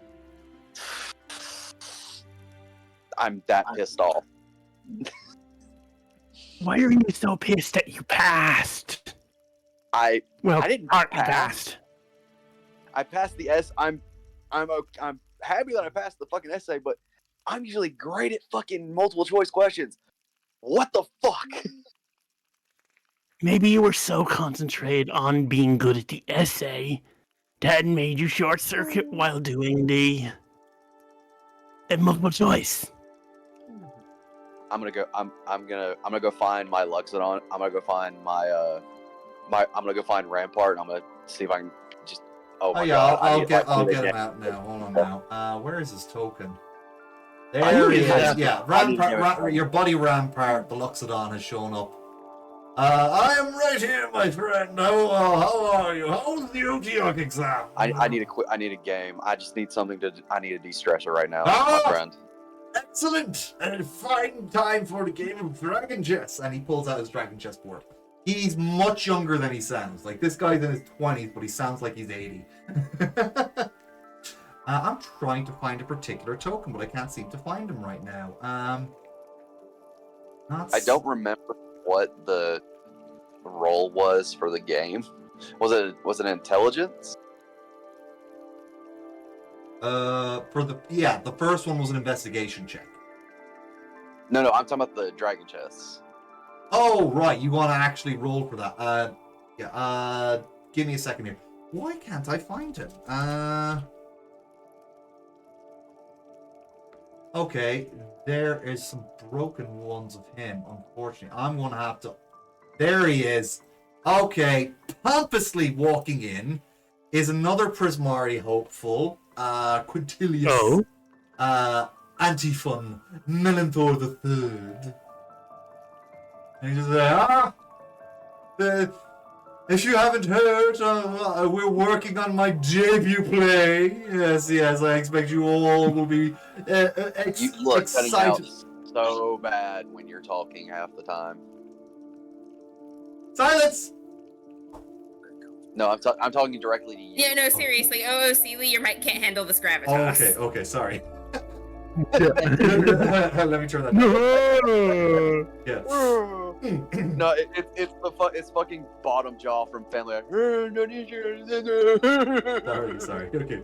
I'm that pissed off. Why are you so pissed that you passed? I didn't pass. passed. I passed the I'm happy that I passed the fucking essay, but I'm usually great at fucking multiple choice questions. What the fuck? Maybe you were so concentrated on being good at the essay that made you short circuit while doing the multiple choice. I'm gonna go find my Luxodon. I'm gonna go find I'm gonna go find Rampart. I'm gonna see if I can just. Oh my god! I'll get him out now. Hold on now. Where is his token? There he is. Yeah, Rampart, your buddy Rampart, the Luxodon, has shown up. I am right here, my friend. How are you? How's the Otyug exam? I need a game. I just need something to. I need a de-stressor right now, Ah! my friend. Excellent! And fine time for the game of Dragon Chess. And he pulls out his Dragon Chess board. He's much younger than he sounds. Like, this guy's in his 20s, but he sounds like he's 80. I'm trying to find a particular token, but I can't seem to find him right now. I don't remember what the role was for the game. Was it intelligence? The first one was an investigation check. No, I'm talking about the Dragon Chess. Oh, right, you want to actually roll for that. Give me a second here. Why can't I find him? Okay, there is some broken ones of him, unfortunately. I'm going to have to... There he is. Okay, pompously walking in is another Prismari hopeful, Quintilius, Antiphon, Melanthor III. And he just if you haven't heard, we're working on my debut play. Yes, I expect you all will be You look cutting out excited. so bad when you're talking half the time. Silence! No, I'm talking directly to you. Yeah, no, seriously. Oh, Seely, your mic can't handle this gravitas. Okay, sorry. Let me turn that down. Yeah. No, it's fucking bottom jaw from Family Guy. Sorry. Okay.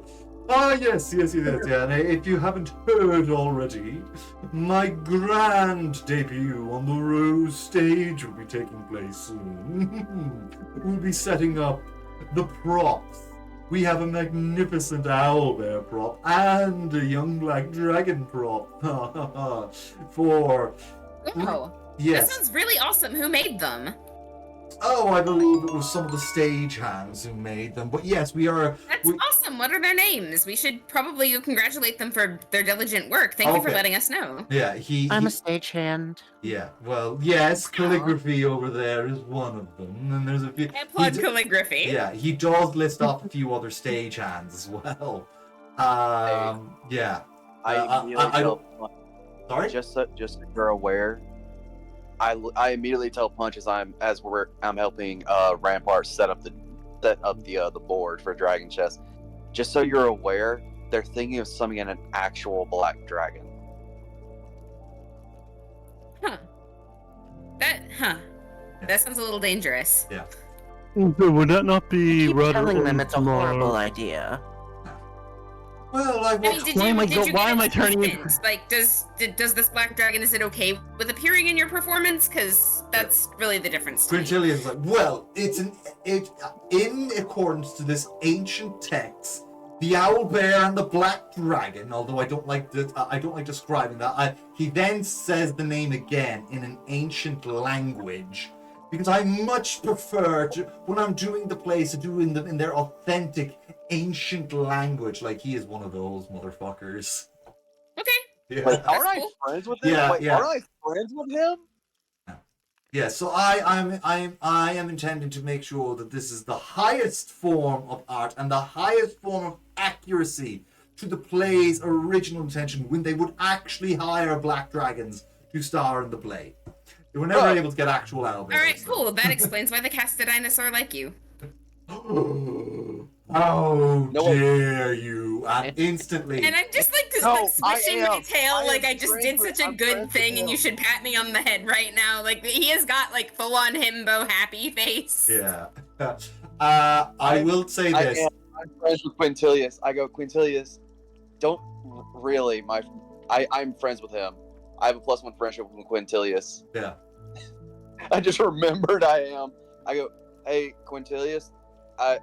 Yes. Yeah. And if you haven't heard already, my grand debut on the Rose stage will be taking place soon. We'll be setting up the props. We have a magnificent owlbear prop and a young black dragon prop. For Wow. yes. That sounds really awesome. Who made them? Oh, I believe it was some of the stagehands who made them. But yes, we are. That's awesome. What are their names? We should probably congratulate them for their diligent work. Thank you for letting us know. Yeah, I'm a stagehand. Yeah, well, yes, calligraphy over there is one of them, and there's a few. I applaud calligraphy. Yeah, he does list off a few other stagehands as well. Yeah. Sorry. Just so you're aware, I immediately tell Punch as I'm helping Rampart set up the board for Dragon Chest. Just so you're aware, they're thinking of summoning an actual black dragon. That sounds a little dangerous. Yeah. Would that not be Keep rather telling them it's a unflawed? horrible idea. Well, I mean, did you why am I get turning hints? Like, does this black dragon, is it okay with appearing in your performance? Because that's really the difference. to me. Quintilian's like, well, in accordance to this ancient text, the owl bear and the black dragon. Although I don't like describing that. He then says the name again in an ancient language, because I much prefer to, when I'm doing the plays, to do them in their authentic ancient language. Like, he is one of those motherfuckers. Okay. Yeah. Like, aren't I cool. friends with him? Yeah, Wait, yeah. aren't I friends with him? Yeah, so I am intending to make sure that this is the highest form of art and the highest form of accuracy to the play's original intention when they would actually hire black dragons to star in the play. They were never able to get actual owlbears. Alright, cool. That explains why they cast a dinosaur like you. How dare you! And instantly. And I'm just like swishing my tail like I just did such a good thing and you should pat me on the head right now. Like, he has got like full on himbo happy face. Yeah. I will say this. I'm friends with Quintilius. I go, Quintilius, don't really, I'm friends with him. I have a +1 friendship with Quintilius. Yeah. I just remembered I am. I go, hey, Quintilius, I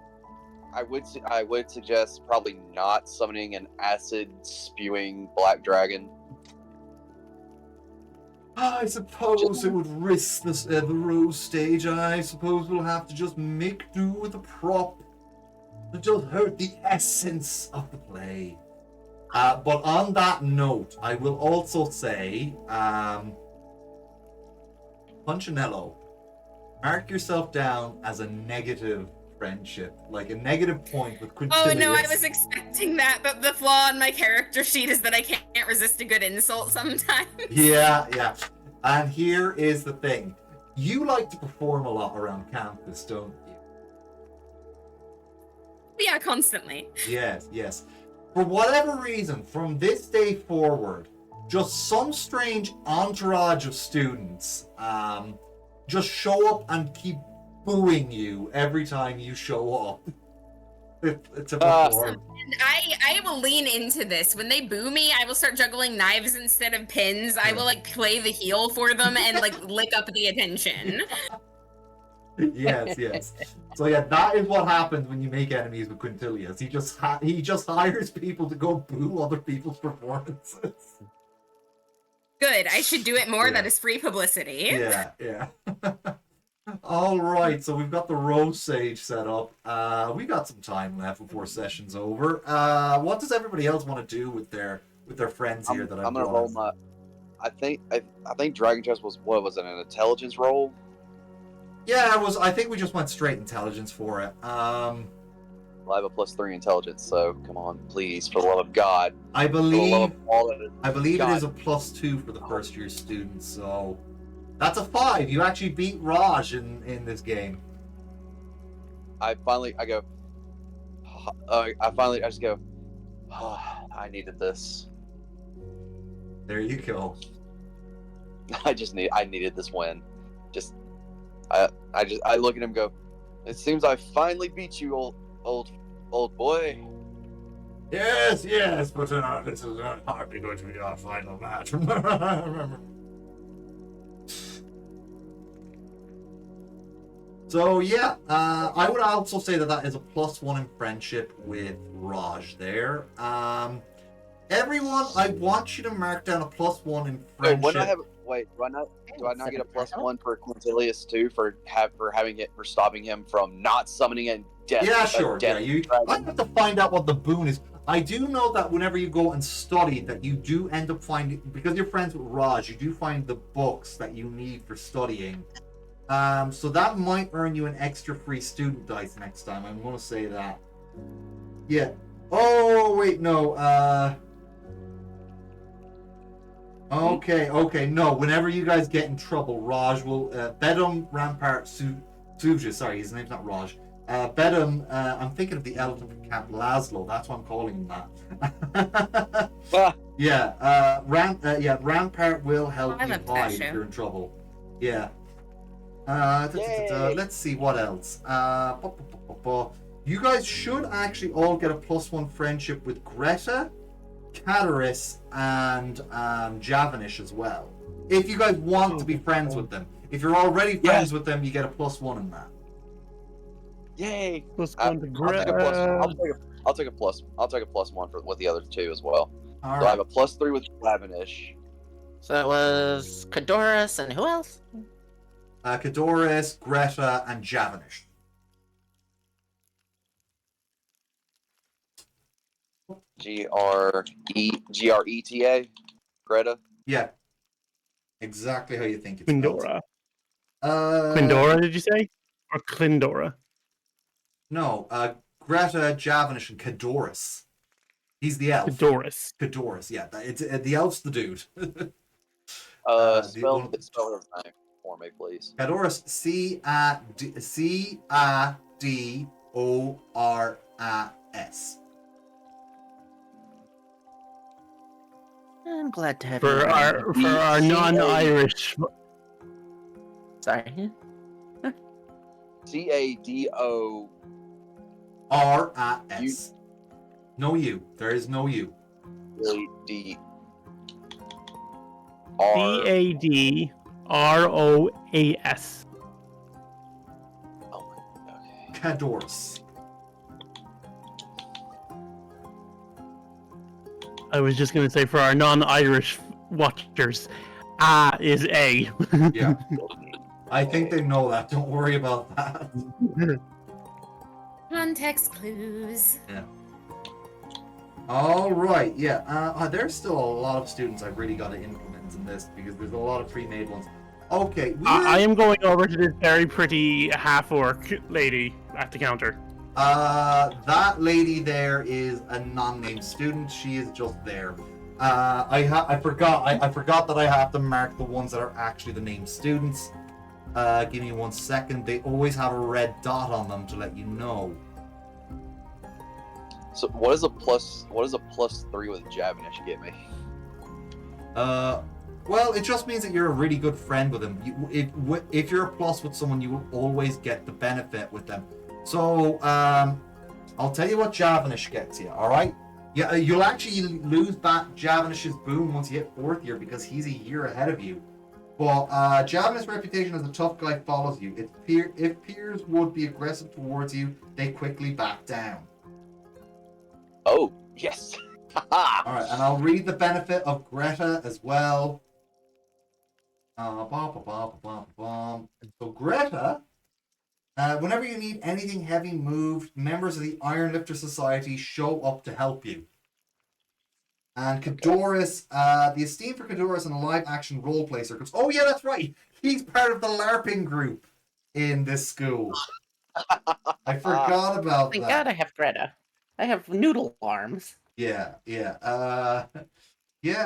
would suggest probably not summoning an acid-spewing black dragon. I suppose it would risk the Rose stage. I suppose we'll have to just make do with a prop that just hurt the essence of the play. But on that note, I will also say, Punchinello, mark yourself down as a negative friendship, like a negative point with Quintilius. Oh no, I was expecting that, but the flaw in my character sheet is that I can't resist a good insult sometimes. Yeah. And here is the thing. You like to perform a lot around campus, don't you? Yeah, constantly. Yes. For whatever reason, from this day forward, just some strange entourage of students just show up and keep booing you every time you show up to perform. And I will lean into this. When they boo me, I will start juggling knives instead of pins. I will like play the heel for them and like lick up the attention. Yes. So yeah, that is what happens when you make enemies with Quintilius. He just hires people to go boo other people's performances. Good. I should do it more. Yeah. That is free publicity. Yeah. All right, so we've got the Rose Sage set up. We got some time left before session's over. What does everybody else want to do with their friends here that I'm gonna roll my. I think Dragon Chest was what was it, an intelligence roll? Yeah, it was. I think we just went straight intelligence for it. Well, I have a +3 intelligence, so come on, please, for the love of God. I believe God. it is a +2 for the first year students. So that's a 5. You actually beat Raj in this game. I just go. Oh, I needed this. There you go. I needed this win. I look at him and go, it seems I finally beat you, old boy. Yes, but this is hardly going to be our final match. Remember. So yeah, I would also say that is a +1 in friendship with Raj there. Everyone, I want you to mark down a +1 in friendship. Do I not get a +1 for Quintilius too for stopping him from not summoning a death? Yeah, sure. I have to find out what the boon is. I do know that whenever you go and study, that you do end up finding, because you're friends with Raj, you do find the books that you need for studying. So that might earn you an extra free student dice next time. I'm gonna say that. Yeah. Oh wait, no. Okay, no. Whenever you guys get in trouble, Raj will Bedum Rampart Suvja. Sorry, his name's not Raj. Bedum. I'm thinking of the elephant from Camp Laszlo. That's why I'm calling him that. Yeah. Rampart will help you hide if you're in trouble. Yeah. Let's see what else. You guys should actually all get a +1 friendship with Greta, Cataris, and Javanish as well. If you guys want to be friends with them. If you're already friends with them, you get a +1 in that. Yay! +1 to I'll take a +1 for with the other two as well. All So right. I have a +3 with Javanish. So it was Kadoris and who else? Kadoris, Greta, and Javanish. Greta. Greta. Yeah. Exactly how you think it's Quindora. spelled. Quindora, did you say? Or Clindora? No, Greta, Javanish, and Kadoris. He's the elf. Doris. Kadoris, yeah. The elf's the dude. Spell his name for me, please. Kadoris, Cadoras. I'm glad to have For you. our non-Irish. Sorry. Cado. RAS. No U. There is no U. D. CADROAS. Oh my. Okay. Kadoris. I was just going to say for our non-Irish watchers, is A. Yeah. I think they know that. Don't worry about that. Context clues. Yeah. All right. Yeah. There's still a lot of students I've really got to implement in this because there's a lot of pre-made ones. Okay. I am going over to this very pretty half-orc lady at the counter. That lady there is a non-named student. She is just there. I forgot that I have to mark the ones that are actually the named students. Give me 1 second. They always have a red dot on them to let you know. So what is a +3 with Javanish get me? Well, it just means that you're a really good friend with them. If you're a plus with someone, you will always get the benefit with them. So, I'll tell you what Javanish gets you, alright? Yeah, you'll actually lose back Javanish's boom once you hit 4th year because he's a year ahead of you. But Javanish's reputation as a tough guy follows you. If peers would be aggressive towards you, they quickly back down. Oh, yes. Alright, and I'll read the benefit of Greta as well. So Greta Whenever you need anything heavy moved, members of the Iron Lifter Society show up to help you. And Kadoris, the esteem for Kadoris in a live action roleplay circus. Oh yeah, that's right. He's part of the LARPing group in this school. I forgot about Thank that. God I have Greta. I have noodle arms. Yeah. Yeah,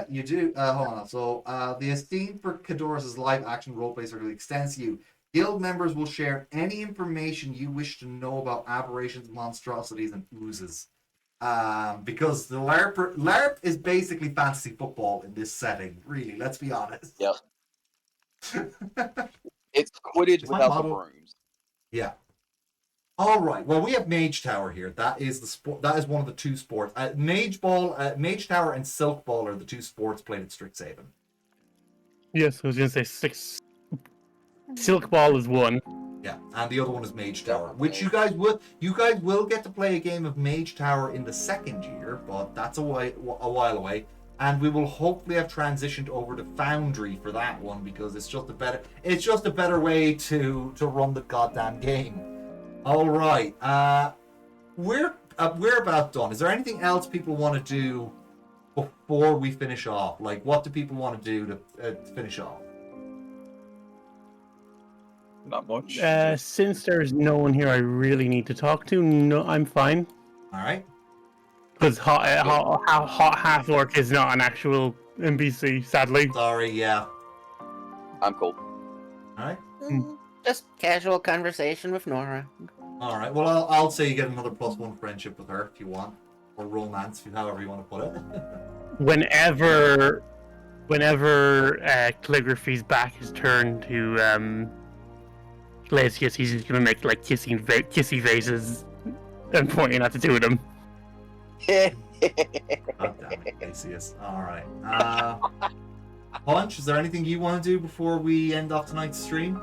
you do. Hold on. So, the esteem for Kadoris' live action roleplay circle extends to you. Guild members will share any information you wish to know about aberrations, monstrosities, and oozes. Because the LARP is basically fantasy football in this setting. Really, let's be honest. Yep. It's Quidditch Is my without the model- brooms. Yeah. All right. Well, we have Mage Tower here. That is the sport. That is one of the two sports. Mage Tower, and Silk Ball are the two sports played at Strixhaven. Yes, I was gonna say 6. Silk Ball is 1. Yeah, and the other one is Mage Tower, which you guys will get to play a game of Mage Tower in the second year, but that's a while away. And we will hopefully have transitioned over to Foundry for that one because it's just a better way to run the goddamn game. All right, we're about done. Is there anything else people want to do before we finish off? Like, what do people want to do to finish off? Not much. Since there's no one here I really need to talk to, no, I'm fine. All right. Because Hot Half Orc is not an actual NPC, sadly. Sorry. Yeah. I'm cool. All right. Just casual conversation with Nora. All right. Well, I'll say you get another +1 friendship with her if you want, or romance, however you want to put it. Whenever Calligraphy's back is turned to Glacius, he's just gonna make like kissy faces and pointing at the two of them. God damn it, Glacius. All right. Punch, is there anything you want to do before we end off tonight's stream?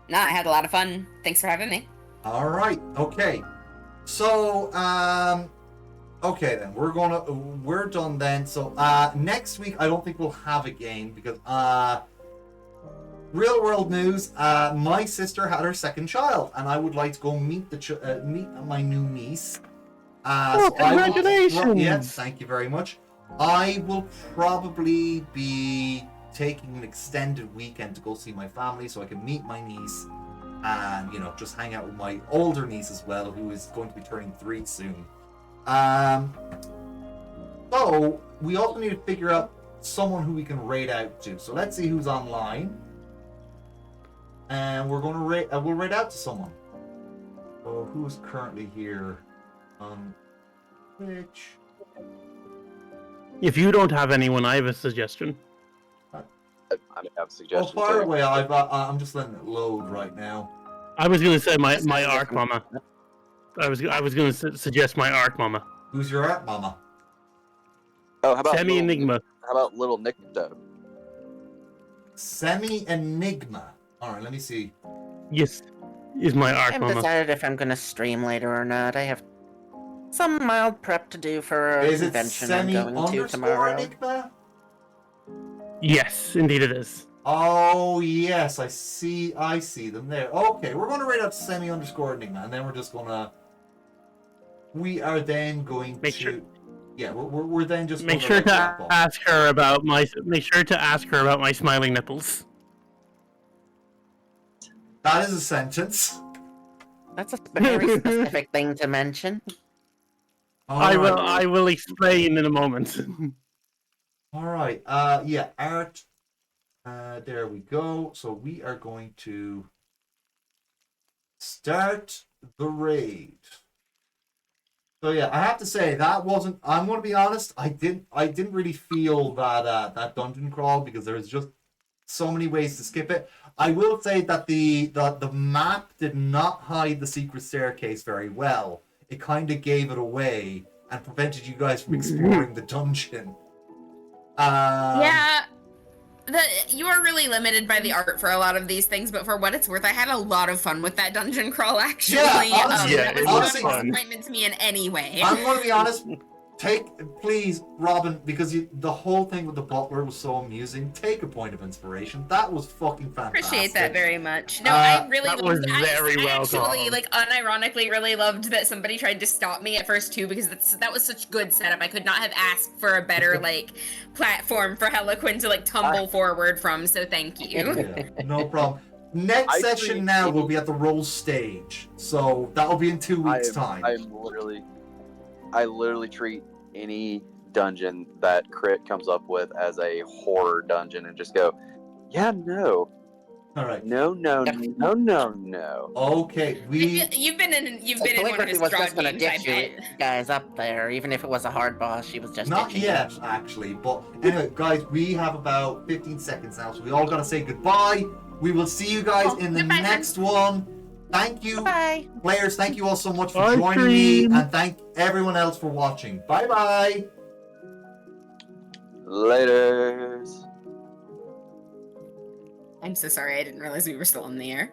No, I had a lot of fun. Thanks for having me. All right. Okay. So, okay then. We're done then. So, next week I don't think we'll have a game because real world news. My sister had her second child, and I would like to go meet meet my new niece. Congratulations! Yes, thank you very much. I will probably be taking an extended weekend to go see my family so I can meet my niece and, just hang out with my older niece as well, who is going to be turning 3 soon. So, we also need to figure out someone who we can raid out to. So let's see who's online. And we're going to we'll raid out to someone. So who's currently here on Twitch? If you don't have anyone, I have a suggestion. I have suggestions. Oh, fire too. away! I'm just letting it load right now. I was gonna say my Arc Mama. I was gonna suggest my Arc Mama. Who's your art mama? Oh, how about Semi Enigma. How about little Nicto? Semi Enigma. All right, let me see. Yes, is my Arc I haven't Mama. decided if I'm gonna stream later or not. I have some mild prep to do for a Is it convention I'm Semi going to underscore tomorrow. Enigma? Yes, indeed it is. Oh yes, I see them there. Okay, we're going to raid out Semi underscore Enigma, and then we're just gonna. We are then going Make to. sure- Yeah, we're then just. Make gonna sure raid to that ball. ask her about my. Make sure to ask her about my smiling nipples. That is a sentence. That's a very specific thing to mention. I will. Alright. I will explain in a moment. All right. Yeah, art. There we go. So we are going to start the raid. So yeah, I have to say that wasn't. I'm going to be honest. I didn't really feel that that dungeon crawl because there's just so many ways to skip it. I will say that the map did not hide the secret staircase very well. It kind of gave it away and prevented you guys from exploring the dungeon. Yeah, you are really limited by the art for a lot of these things, but for what it's worth, I had a lot of fun with that dungeon crawl. Actually, Yeah, honestly, that was honestly- not a disappointment to me in any way. I'm going to be honest. please, Robin, because the whole thing with the butler was so amusing. Take a point of inspiration. That was fucking fantastic. Appreciate that very much. No, I really that loved was I very well actually, done. like, unironically really loved that somebody tried to stop me at first too, because that was such good setup. I could not have asked for a better like platform for Harlequin to like tumble forward from. So thank you. Yeah, no problem. Next session now will be at the roll stage, so that'll be in 2 weeks' time. I literally treat any dungeon that Crit comes up with as a horror dungeon and just go, yeah, no. All right. No. Okay, You've been in one of his was draw just gonna games, I get you bet. guys up there, even if it was a hard boss. She was just not ditching yet, you. actually, but anyway, guys, we have about 15 seconds now, so we all gotta say goodbye. We will see you guys in the goodbye, next one. Thank you, Bye. players. Thank you all so much for Bye, joining me, stream. and thank everyone else for watching. Bye bye. Laters. I'm so sorry. I didn't realize we were still on the air.